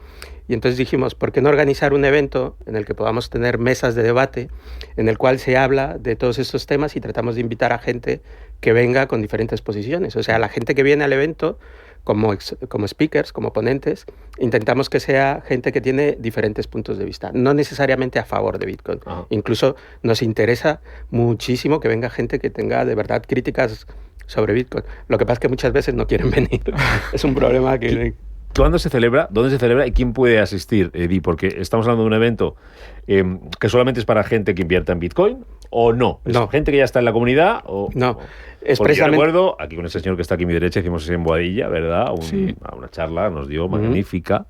Y entonces dijimos, ¿por qué no organizar un evento en el que podamos tener mesas de debate, en el cual se habla de todos estos temas y tratamos de invitar a gente que venga con diferentes posiciones? O sea, la gente que viene al evento, como speakers, como ponentes, intentamos que sea gente que tiene diferentes puntos de vista, no necesariamente a favor de Bitcoin. Incluso nos interesa muchísimo que venga gente que tenga de verdad críticas sobre Bitcoin. Lo que pasa es que muchas veces no quieren venir. Es un problema que... ¿Cuándo se celebra? ¿Dónde se celebra? ¿Y quién puede asistir, Di? Porque estamos hablando de un evento que solamente es para gente que invierta en Bitcoin, ¿o no? ¿Es gente que ya está en la comunidad? No. Es porque precisamente... yo recuerdo, aquí con ese señor que está aquí a mi derecha, hicimos en Boadilla, ¿verdad? A una charla, nos dio magnífica,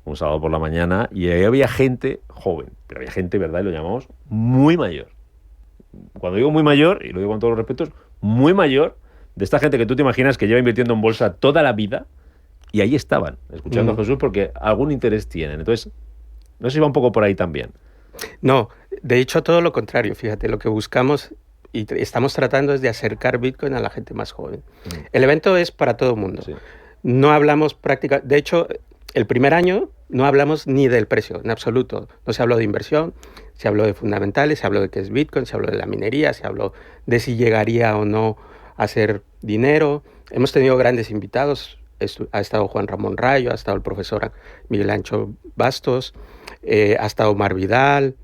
un sábado por la mañana, y ahí había gente joven, pero había gente, ¿verdad? Y lo llamamos muy mayor. Cuando digo muy mayor, y lo digo con todos los respetos, muy mayor, de esta gente que tú te imaginas que lleva invirtiendo en bolsa toda la vida, y ahí estaban, escuchando a Jesús, porque algún interés tienen. Entonces, no sé si va un poco por ahí también. No, de hecho todo lo contrario, fíjate, lo que buscamos y estamos tratando es de acercar Bitcoin a la gente más joven. El evento es para todo el mundo. Sí. No hablamos prácticamente, de hecho, el primer año no hablamos ni del precio, en absoluto. No se habló de inversión, se habló de fundamentales, se habló de qué es Bitcoin, se habló de la minería, se habló de si llegaría o no a hacer dinero. Hemos tenido grandes invitados. Ha estado Juan Ramón Rayo, ha estado el profesor Miguel Ancho Bastos, ha estado Omar Vidal,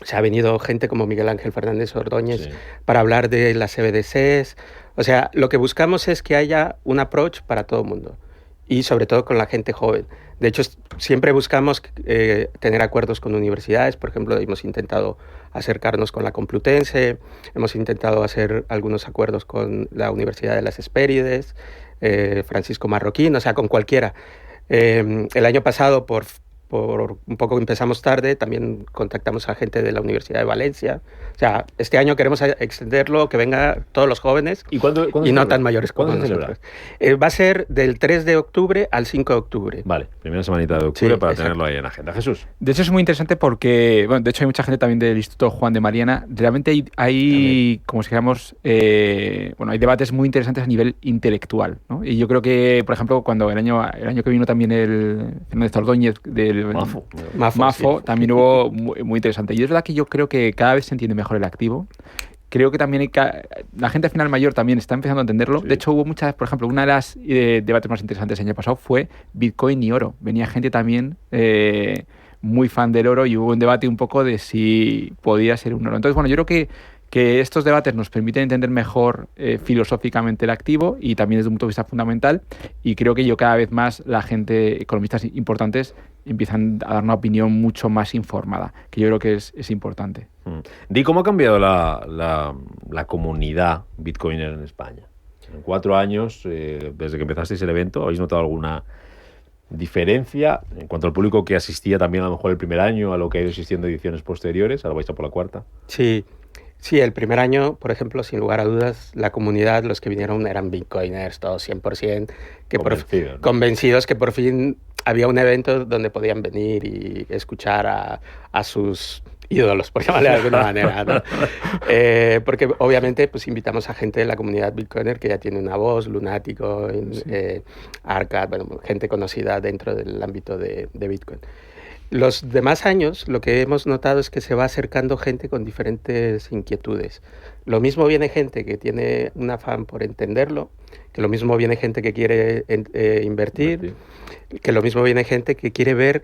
se ha venido gente como Miguel Ángel Fernández Ordóñez para hablar de las CBDCs. O sea, lo que buscamos es que haya un approach para todo el mundo y sobre todo con la gente joven. De hecho, siempre buscamos tener acuerdos con universidades. Por ejemplo, hemos intentado acercarnos con la Complutense, hemos intentado hacer algunos acuerdos con la Universidad de las Hespérides, Francisco Marroquín, o sea, con cualquiera. El año pasado, por un poco empezamos tarde, también contactamos a gente de la Universidad de Valencia. O sea, este año queremos extenderlo, que vengan todos los jóvenes ¿cuándo no tan mayores como nosotros. Va a ser del 3 de octubre al 5 de octubre. Vale, primera semanita de octubre para tenerlo ahí en agenda. Jesús. De hecho es muy interesante porque, bueno, de hecho hay mucha gente también del Instituto Juan de Mariana. Realmente hay como si dijéramos, hay debates muy interesantes a nivel intelectual, ¿no? Y yo creo que, por ejemplo, cuando el año que vino también el Fernández Ordóñez del Mafo, también hubo muy interesante. Y es verdad que yo creo que cada vez se entiende mejor el activo. Creo que también la gente al final mayor también está empezando a entenderlo. De hecho, hubo muchas, por ejemplo, una de las debates más interesantes el año pasado fue Bitcoin y oro. Venía gente también muy fan del oro y hubo un debate un poco de si podía ser un oro. Entonces, bueno, yo creo que que estos debates nos permiten entender mejor filosóficamente el activo y también desde un punto de vista fundamental, y creo que cada vez más la gente, economistas importantes, empiezan a dar una opinión mucho más informada, que yo creo que es importante. Di, ¿cómo ha cambiado la comunidad bitcoiner en España? En 4 años, desde que empezasteis el evento, ¿habéis notado alguna diferencia en cuanto al público que asistía también a lo mejor el primer año a lo que ha ido existiendo ediciones posteriores? Ahora vais a por la 4ª. Sí, el primer año, por ejemplo, sin lugar a dudas, la comunidad, los que vinieron eran bitcoiners, todos 100%, convencidos que por fin había un evento donde podían venir y escuchar a sus ídolos, por llamarle de alguna manera, ¿no? Porque obviamente pues invitamos a gente de la comunidad bitcoiner que ya tiene una voz, Lunático, Arcad, gente conocida dentro del ámbito de Bitcoin. Los demás años lo que hemos notado es que se va acercando gente con diferentes inquietudes. Lo mismo viene gente que tiene un afán por entenderlo, que lo mismo viene gente que quiere invertir, que lo mismo viene gente que quiere ver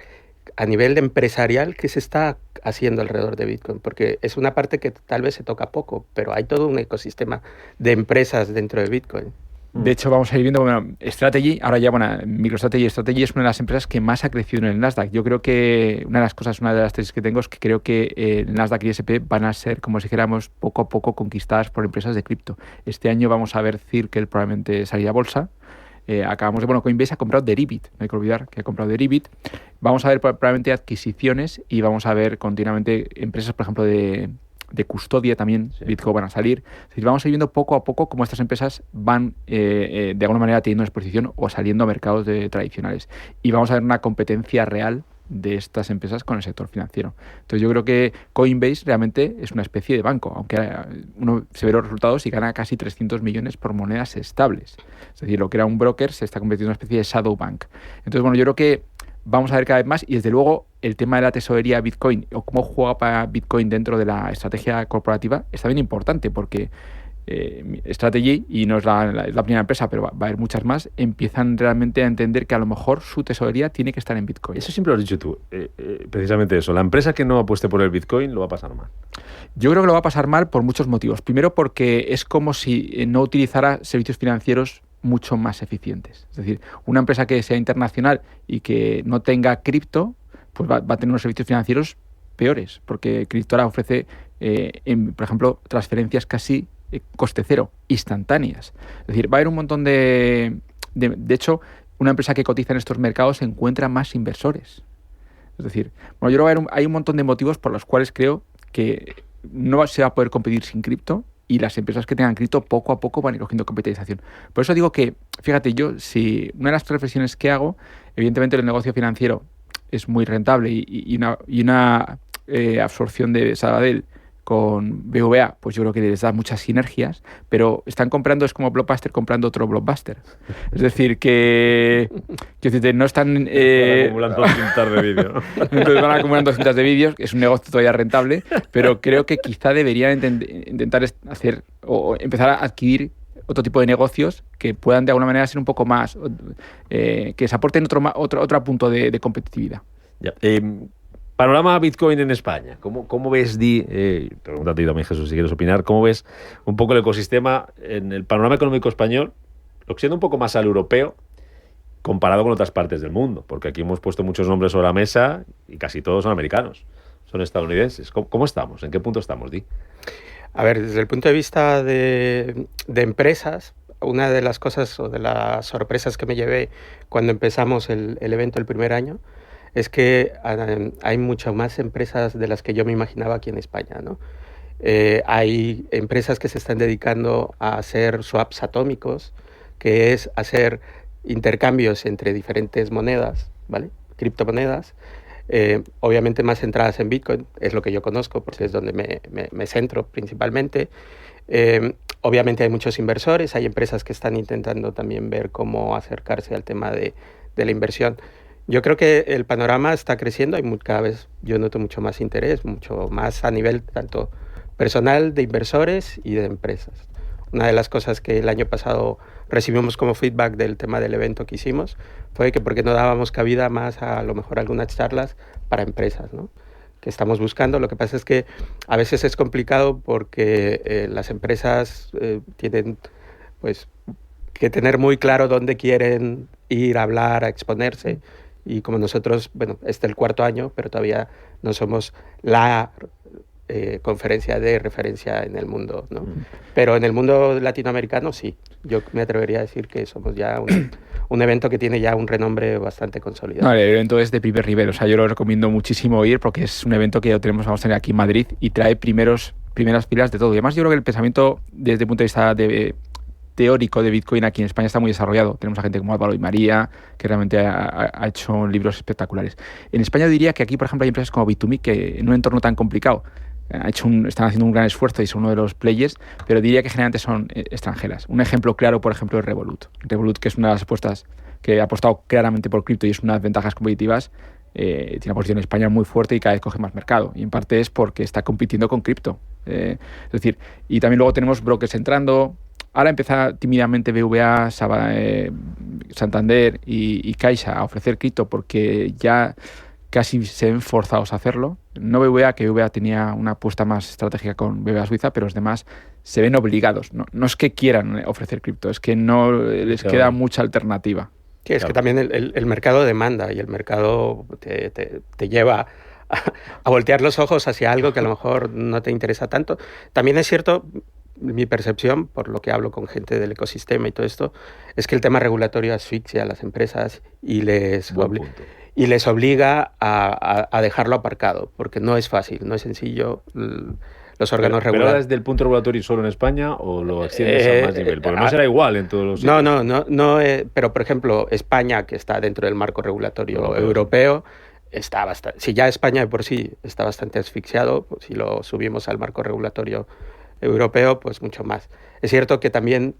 a nivel empresarial qué se está haciendo alrededor de Bitcoin, porque es una parte que tal vez se toca poco, pero hay todo un ecosistema de empresas dentro de Bitcoin. De hecho, vamos a ir viendo, Strategy, ahora ya, MicroStrategy es una de las empresas que más ha crecido en el Nasdaq. Yo creo que una de las tesis que tengo es que creo que el Nasdaq y S&P van a ser, como si dijéramos, poco a poco conquistadas por empresas de cripto. Este año vamos a ver Circle probablemente salir a bolsa. Coinbase ha comprado Deribit, no hay que olvidar que ha comprado Deribit. Vamos a ver probablemente adquisiciones y vamos a ver continuamente empresas, por ejemplo, de custodia también, Bitcoin van a salir. Es decir, vamos a ir viendo poco a poco cómo estas empresas van de alguna manera teniendo exposición o saliendo a mercados tradicionales. Y vamos a ver una competencia real de estas empresas con el sector financiero. Entonces yo creo que Coinbase realmente es una especie de banco, aunque uno se ve los resultados y gana casi 300 millones por monedas estables. Es decir, lo que era un broker se está convirtiendo en una especie de shadow bank. Entonces, yo creo que vamos a ver cada vez más, y desde luego el tema de la tesorería Bitcoin o cómo juega para Bitcoin dentro de la estrategia corporativa está bien importante, porque Strategy, y no es la primera empresa, pero va a haber muchas más, empiezan realmente a entender que a lo mejor su tesorería tiene que estar en Bitcoin. Eso siempre lo has dicho tú, precisamente eso. La empresa que no apueste por el Bitcoin lo va a pasar mal. Yo creo que lo va a pasar mal por muchos motivos. Primero, porque es como si no utilizara servicios financieros mucho más eficientes. Es decir, una empresa que sea internacional y que no tenga cripto, pues va a tener unos servicios financieros peores, porque cripto ahora ofrece, por ejemplo, transferencias casi coste cero, instantáneas. Es decir, va a haber un montón de hecho, una empresa que cotiza en estos mercados encuentra más inversores. Es decir, yo creo que hay un montón de motivos por los cuales creo que no se va a poder competir sin cripto, y las empresas que tengan cripto poco a poco van a ir cogiendo capitalización. Por eso digo que, fíjate, una de las reflexiones que hago, evidentemente el negocio financiero es muy rentable y una absorción de Sabadell con BVA, pues yo creo que les da muchas sinergias, pero están comprando, es como Blockbuster comprando otro Blockbuster. Es decir, que no están... acumulando cintas de vídeo. Entonces van acumulando cintas de vídeos, es un negocio todavía rentable, pero creo que quizá deberían intentar hacer o empezar a adquirir otro tipo de negocios que puedan de alguna manera ser un poco más... que se aporten otro punto de competitividad. Ya. Panorama Bitcoin en España. ¿Cómo ves, te pregunto a ti también, Jesús, si quieres opinar, cómo ves un poco el ecosistema en el panorama económico español, siendo un poco más al europeo, comparado con otras partes del mundo? Porque aquí hemos puesto muchos nombres sobre la mesa y casi todos son americanos, son estadounidenses. ¿Cómo estamos? ¿En qué punto estamos, Di? A ver, desde el punto de vista de empresas, una de las cosas o de las sorpresas que me llevé cuando empezamos el evento el primer año es que hay muchas más empresas de las que yo me imaginaba aquí en España, ¿no? Hay empresas que se están dedicando a hacer swaps atómicos, que es hacer intercambios entre diferentes monedas, ¿vale? Criptomonedas, obviamente más centradas en Bitcoin, es lo que yo conozco, porque es donde me centro principalmente. Obviamente hay muchos inversores, hay empresas que están intentando también ver cómo acercarse al tema de la inversión. Yo creo que el panorama está creciendo, cada vez yo noto mucho más interés, mucho más a nivel tanto personal de inversores y de empresas. Una de las cosas que el año pasado recibimos como feedback del tema del evento que hicimos fue que por qué no dábamos cabida más a lo mejor algunas charlas para empresas, ¿no? estamos buscando. Lo que pasa es que a veces es complicado porque las empresas tienen pues que tener muy claro dónde quieren ir a hablar, a exponerse. Y como nosotros, bueno, este es el 4º año, pero todavía no somos la conferencia de referencia en el mundo, ¿no? Pero en el mundo latinoamericano sí. Yo me atrevería a decir que somos ya un evento que tiene ya un renombre bastante consolidado. No, el evento es de primer nivel, o sea, yo lo recomiendo muchísimo ir porque es un evento que vamos a tener aquí en Madrid y trae primeras filas de todo. Y además yo creo que el pensamiento desde el punto de vista teórico de Bitcoin aquí en España está muy desarrollado. Tenemos a gente como Álvaro y María, que realmente ha hecho libros espectaculares. En España diría que aquí, por ejemplo, hay empresas como Bit2Me que en un entorno tan complicado están haciendo un gran esfuerzo y son uno de los players, pero diría que generalmente son extranjeras. Un ejemplo claro, por ejemplo, es Revolut. Revolut, que es una de las apuestas que ha apostado claramente por cripto y es una de las ventajas competitivas, tiene una posición en España muy fuerte y cada vez coge más mercado. Y en parte es porque está compitiendo con cripto. Es decir, y también luego tenemos brokers entrando. Ahora empieza tímidamente BVA, Santander y Caixa a ofrecer cripto porque ya casi se ven forzados a hacerlo. No BVA, que BVA tenía una apuesta más estratégica con BVA Suiza, pero los demás se ven obligados. No es que quieran ofrecer cripto, es que no les queda mucha alternativa. Sí, es que también el mercado demanda y el mercado te lleva a voltear los ojos hacia algo que a lo mejor no te interesa tanto. También es cierto, mi percepción, por lo que hablo con gente del ecosistema y todo esto, es que el tema regulatorio asfixia a las empresas y les obliga a dejarlo aparcado, porque no es fácil, no es sencillo. Los órganos regulatorios. ¿Pero desde el punto regulatorio solo en España o lo extiendes a más nivel? Porque no será igual en todos los sitios. No, pero por ejemplo, España, que está dentro del marco regulatorio europeo, está bastante. Si ya España de por sí está bastante asfixiado, pues si lo subimos al marco regulatorio europeo, pues mucho más. Es cierto que también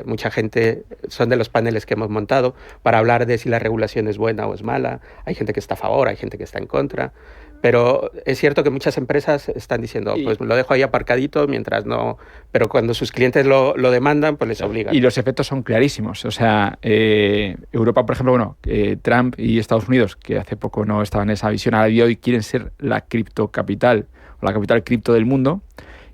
mucha gente son de los paneles que hemos montado para hablar de si la regulación es buena o es mala. Hay gente que está a favor, hay gente que está en contra. Pero es cierto que muchas empresas están diciendo, pues lo dejo ahí aparcadito mientras no... Pero cuando sus clientes lo demandan, pues les obligan. Y los efectos son clarísimos. O sea, Europa, por ejemplo, Trump y Estados Unidos, que hace poco no estaban en esa visión, a día de hoy quieren ser la criptocapital o la capital cripto del mundo.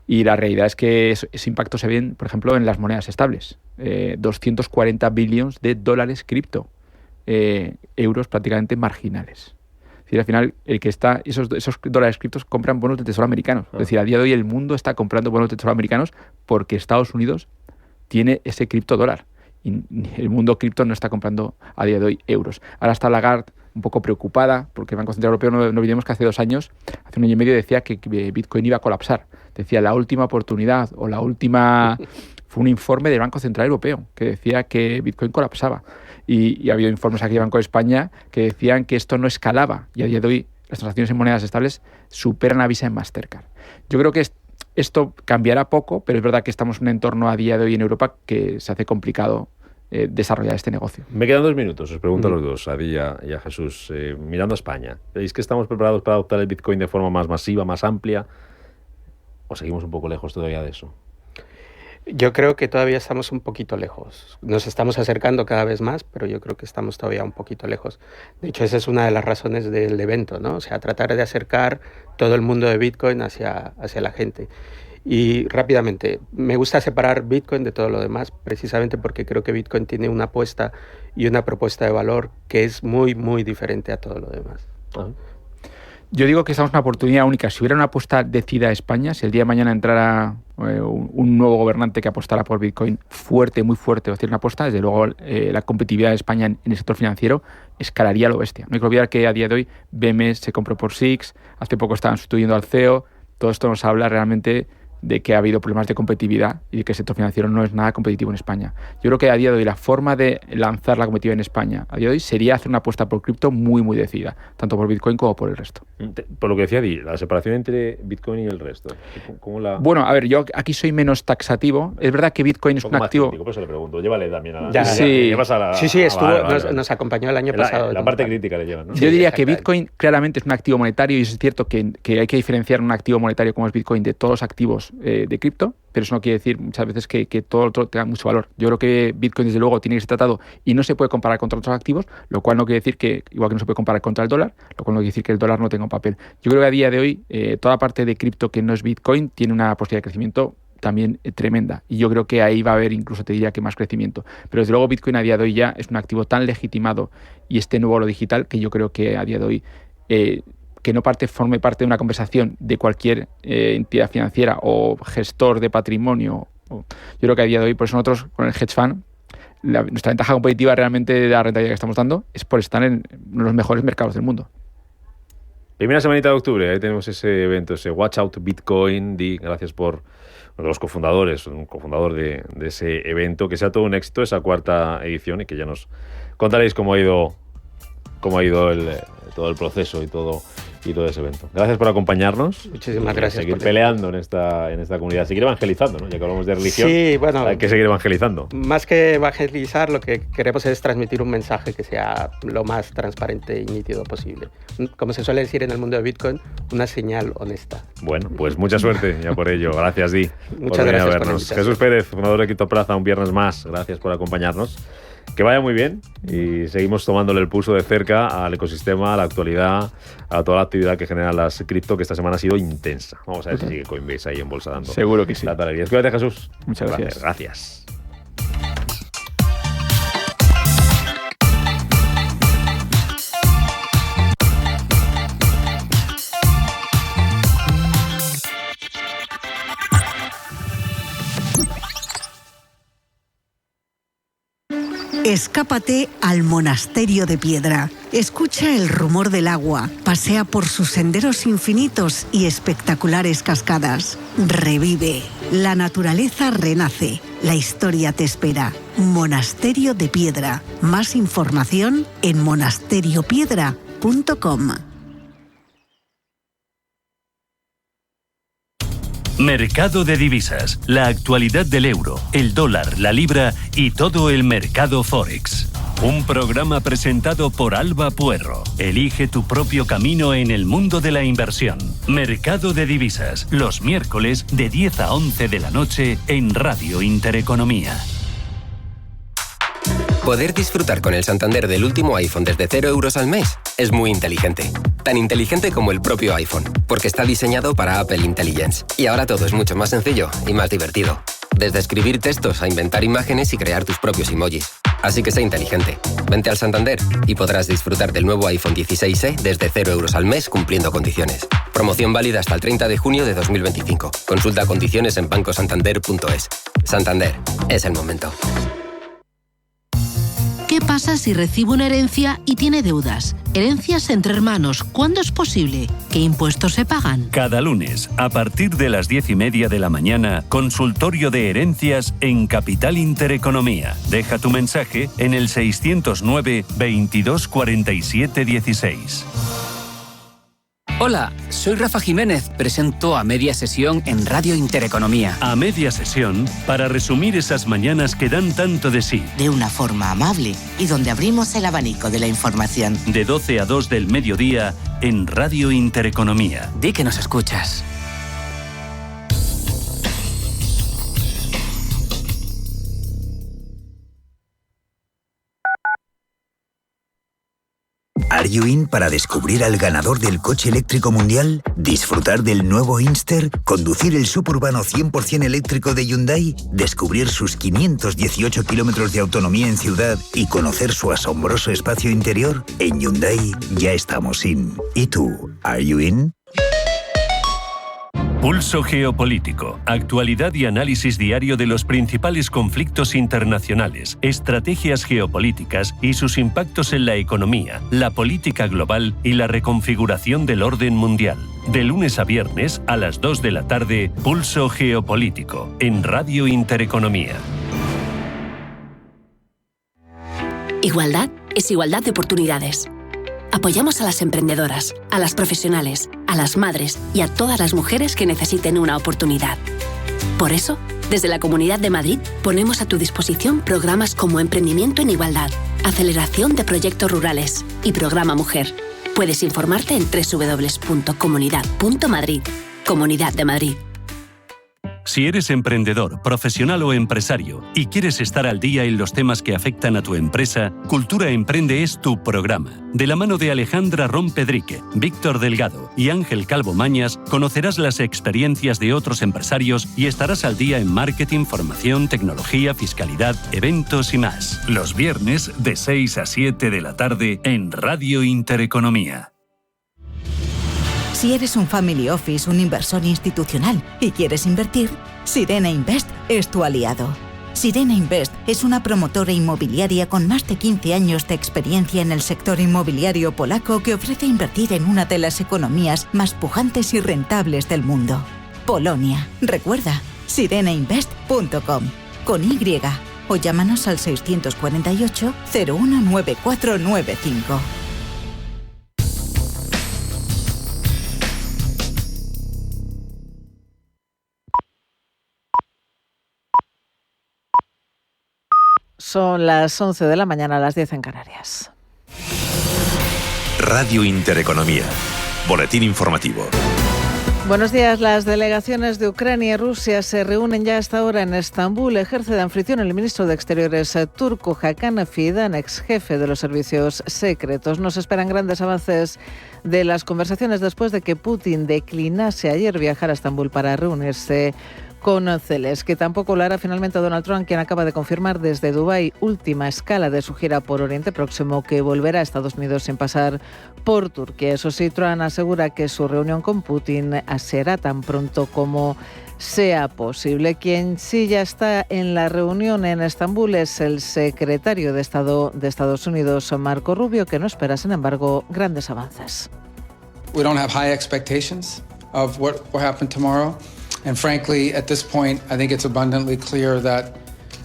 Y la realidad es que ese impacto se ve, por ejemplo, en las monedas estables. 240 billones de dólares cripto. Euros prácticamente marginales. Es decir, al final, el que está esos dólares criptos compran bonos de tesoro americanos. Es decir, a día de hoy el mundo está comprando bonos de tesoro americanos porque Estados Unidos tiene ese criptodólar. Y el mundo cripto no está comprando a día de hoy euros. Ahora está Lagarde un poco preocupada porque el Banco Central Europeo, no olvidemos que hace 2 años, hace 1 año y medio, decía que Bitcoin iba a colapsar. Decía la última oportunidad o la última... Fue un informe del Banco Central Europeo que decía que Bitcoin colapsaba. Y ha habido informes aquí del Banco de España que decían que esto no escalaba. Y a día de hoy las transacciones en monedas estables superan a Visa en Mastercard. Yo creo que esto cambiará poco, pero es verdad que estamos en un entorno a día de hoy en Europa que se hace complicado desarrollar este negocio. Me quedan 2 minutos, os pregunto a los dos, a Adi y a Jesús. Mirando a España, ¿creéis que estamos preparados para adoptar el Bitcoin de forma más masiva, más amplia? ¿O seguimos un poco lejos todavía de eso? Yo creo que todavía estamos un poquito lejos. Nos estamos acercando cada vez más, pero yo creo que estamos todavía un poquito lejos. De hecho, esa es una de las razones del evento, ¿no? O sea, tratar de acercar todo el mundo de Bitcoin hacia la gente. Y rápidamente, me gusta separar Bitcoin de todo lo demás, precisamente porque creo que Bitcoin tiene una apuesta y una propuesta de valor que es muy, muy diferente a todo lo demás. Uh-huh. Yo digo que estamos en una oportunidad única. Si hubiera una apuesta decidida a España, si el día de mañana entrara un nuevo gobernante que apostara por Bitcoin fuerte, muy fuerte, o hacer una apuesta, desde luego la competitividad de España en el sector financiero escalaría a lo bestia. No hay que olvidar que a día de hoy BMS se compró por SIX, hace poco estaban sustituyendo al CEO. Todo esto nos habla realmente de que ha habido problemas de competitividad y de que el sector financiero no es nada competitivo en España. Yo creo que a día de hoy la forma de lanzar la competitividad en España a día de hoy sería hacer una apuesta por cripto muy, muy decidida, tanto por Bitcoin como por el resto. Por lo que decía Di, la separación entre Bitcoin y el resto. ¿Cómo la... Bueno, a ver, yo aquí soy menos taxativo. Es verdad que Bitcoin es un activo... Crítico, por eso le pregunto. Llévale también a la... Ya, sí, sí, estuvo, nos acompañó el año pasado. La parte crítica le llevan, ¿no? Yo diría que Bitcoin claramente es un activo monetario y es cierto que hay que diferenciar un activo monetario como es Bitcoin de todos los activos activos de cripto, pero eso no quiere decir muchas veces que todo lo otro tenga mucho valor. Yo creo que Bitcoin, desde luego, tiene que ser tratado y no se puede comparar contra otros activos, lo cual no quiere decir que, igual que no se puede comparar contra el dólar, lo cual no quiere decir que el dólar no tenga un papel. Yo creo que a día de hoy toda la parte de cripto que no es Bitcoin tiene una posibilidad de crecimiento también tremenda, y yo creo que ahí va a haber, incluso te diría que más crecimiento, pero desde luego Bitcoin a día de hoy ya es un activo tan legitimado, y este nuevo oro digital, que yo creo que a día de hoy que no forme parte de una conversación de cualquier entidad financiera o gestor de patrimonio. Yo creo que a día de hoy, por eso nosotros con el hedge fund, nuestra ventaja competitiva realmente de la rentabilidad que estamos dando es por estar en uno de los mejores mercados del mundo. Primera semanita de octubre, ahí tenemos ese evento, ese Watch Out Bitcoin. Gracias por los cofundadores, un cofundador de ese evento, que sea todo un éxito, esa cuarta edición, y que ya nos contaréis cómo ha ido todo el proceso y todo ese evento. Gracias por acompañarnos. Muchísimas gracias. Seguir peleando en esta comunidad, seguir evangelizando, ¿no? Ya que hablamos de religión, sí, bueno, hay que seguir evangelizando. Más que evangelizar, lo que queremos es transmitir un mensaje que sea lo más transparente y nítido posible. Como se suele decir en el mundo de Bitcoin, una señal honesta. Bueno, pues mucha suerte ya por ello. Gracias, Di. Muchas gracias por vernos. Jesús Pérez, fundador de Criptoplaza, un viernes más. Gracias por acompañarnos. Que vaya muy bien, y seguimos tomándole el pulso de cerca al ecosistema, a la actualidad, a toda la actividad que generan las cripto, que esta semana ha sido intensa. Vamos a ver si sigue Coinbase ahí en bolsa dando. Seguro que sí. Cuídate, Jesús. Muchas gracias. Gracias. Escápate al Monasterio de Piedra. Escucha el rumor del agua. Pasea por sus senderos infinitos y espectaculares cascadas. Revive. La naturaleza renace. La historia te espera. Monasterio de Piedra. Más información en monasteriopiedra.com. Mercado de divisas, la actualidad del euro, el dólar, la libra y todo el mercado Forex. Un programa presentado por Alba Puerro. Elige tu propio camino en el mundo de la inversión. Mercado de divisas, los miércoles de 10 a 11 de la noche en Radio Intereconomía. Poder disfrutar con el Santander del último iPhone desde 0 euros al mes es muy inteligente. Tan inteligente como el propio iPhone, porque está diseñado para Apple Intelligence. Y ahora todo es mucho más sencillo y más divertido. Desde escribir textos a inventar imágenes y crear tus propios emojis. Así que sé inteligente. Vente al Santander y podrás disfrutar del nuevo iPhone 16e desde 0 euros al mes cumpliendo condiciones. Promoción válida hasta el 30 de junio de 2025. Consulta condiciones en bancosantander.es. Santander, es el momento. ¿Qué pasa si recibo una herencia y tiene deudas? Herencias entre hermanos, ¿cuándo es posible? ¿Qué impuestos se pagan? Cada lunes, a partir de las 10:30 de la mañana, consultorio de herencias en Capital Intereconomía. Deja tu mensaje en el 609 22 47 16. Hola, soy Rafa Jiménez, presento A Media Sesión en Radio Intereconomía. A Media Sesión, para resumir esas mañanas que dan tanto de sí. De una forma amable y donde abrimos el abanico de la información. De 12 a 2 del mediodía en Radio Intereconomía. Di que nos escuchas. ¿Are you in para descubrir al ganador del coche eléctrico mundial? ¿Disfrutar del nuevo Inster? ¿Conducir el suburbano 100% eléctrico de Hyundai? ¿Descubrir sus 518 kilómetros de autonomía en ciudad y conocer su asombroso espacio interior? En Hyundai ya estamos in. ¿Y tú? ¿Are you in? Pulso Geopolítico. Actualidad y análisis diario de los principales conflictos internacionales, estrategias geopolíticas y sus impactos en la economía, la política global y la reconfiguración del orden mundial. De lunes a viernes a las 2 de la tarde, Pulso Geopolítico, en Radio Intereconomía. Igualdad es igualdad de oportunidades. Apoyamos a las emprendedoras, a las profesionales, a las madres y a todas las mujeres que necesiten una oportunidad. Por eso, desde la Comunidad de Madrid, ponemos a tu disposición programas como Emprendimiento en Igualdad, Aceleración de Proyectos Rurales y Programa Mujer. Puedes informarte en www.comunidad.madrid. Comunidad de Madrid. Si eres emprendedor, profesional o empresario y quieres estar al día en los temas que afectan a tu empresa, Cultura Emprende es tu programa. De la mano de Alejandra Rompedrique, Víctor Delgado y Ángel Calvo Mañas, conocerás las experiencias de otros empresarios y estarás al día en marketing, formación, tecnología, fiscalidad, eventos y más. Los viernes de 6 a 7 de la tarde en Radio Intereconomía. Si eres un family office, un inversor institucional y quieres invertir, Sirena Invest es tu aliado. Sirena Invest es una promotora inmobiliaria con más de 15 años de experiencia en el sector inmobiliario polaco que ofrece invertir en una de las economías más pujantes y rentables del mundo. Polonia. Recuerda, sirenainvest.com con Y o llámanos al 648 019495. Son las 11 de la mañana, las 10 en Canarias. Radio Intereconomía. Boletín informativo. Buenos días. Las delegaciones de Ucrania y Rusia se reúnen ya hasta ahora en Estambul. Ejerce de anfitrión el ministro de Exteriores turco Hakan Fidan, ex jefe de los servicios secretos. Nos esperan grandes avances de las conversaciones después de que Putin declinase ayer viajar a Estambul para reunirse con Zelensky. Tampoco lo hará finalmente Donald Trump, quien acaba de confirmar desde Dubái, última escala de su gira por Oriente Próximo, que volverá a Estados Unidos sin pasar por Turquía. Eso sí, Trump asegura que su reunión con Putin será tan pronto como sea posible. Quien sí ya está en la reunión en Estambul es el secretario de Estado de Estados Unidos, Marco Rubio, que no espera, sin embargo, grandes avances. We don't have high expectations of what will happen tomorrow. And frankly, at this point, I think it's abundantly clear that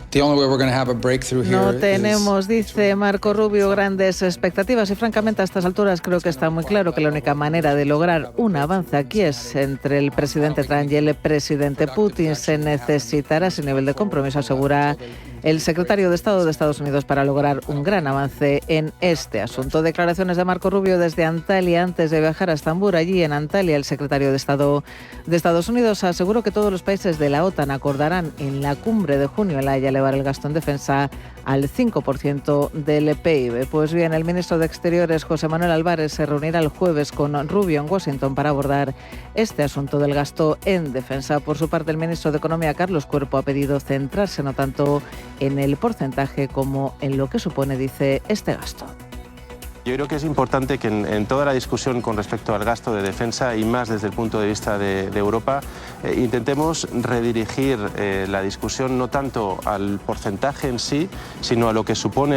the only way we're going to have a breakthrough here No tenemos, dice Marco Rubio, grandes expectativas y francamente a estas alturas creo que está muy claro que la única manera de lograr un avance aquí es entre el presidente Trump y el presidente Putin. Se necesitará ese nivel de compromiso, asegura el secretario de Estado de Estados Unidos, para lograr un gran avance en este asunto. Declaraciones de Marco Rubio desde Antalya antes de viajar a Estambul. Allí en Antalya el secretario de Estado de Estados Unidos aseguró que todos los países de la OTAN acordarán en la cumbre de junio en La Haya elevar el gasto en defensa al 5% del PIB. Pues bien, el ministro de Exteriores, José Manuel Álvarez, se reunirá el jueves con Rubio en Washington para abordar este asunto del gasto en defensa. Por su parte, el ministro de Economía, Carlos Cuerpo, ha pedido centrarse no tanto en el porcentaje como en lo que supone, dice, este gasto. Yo creo que es importante que en toda la discusión con respecto al gasto de defensa y más desde el punto de vista de Europa, intentemos redirigir la discusión no tanto al porcentaje en sí, sino a lo que supone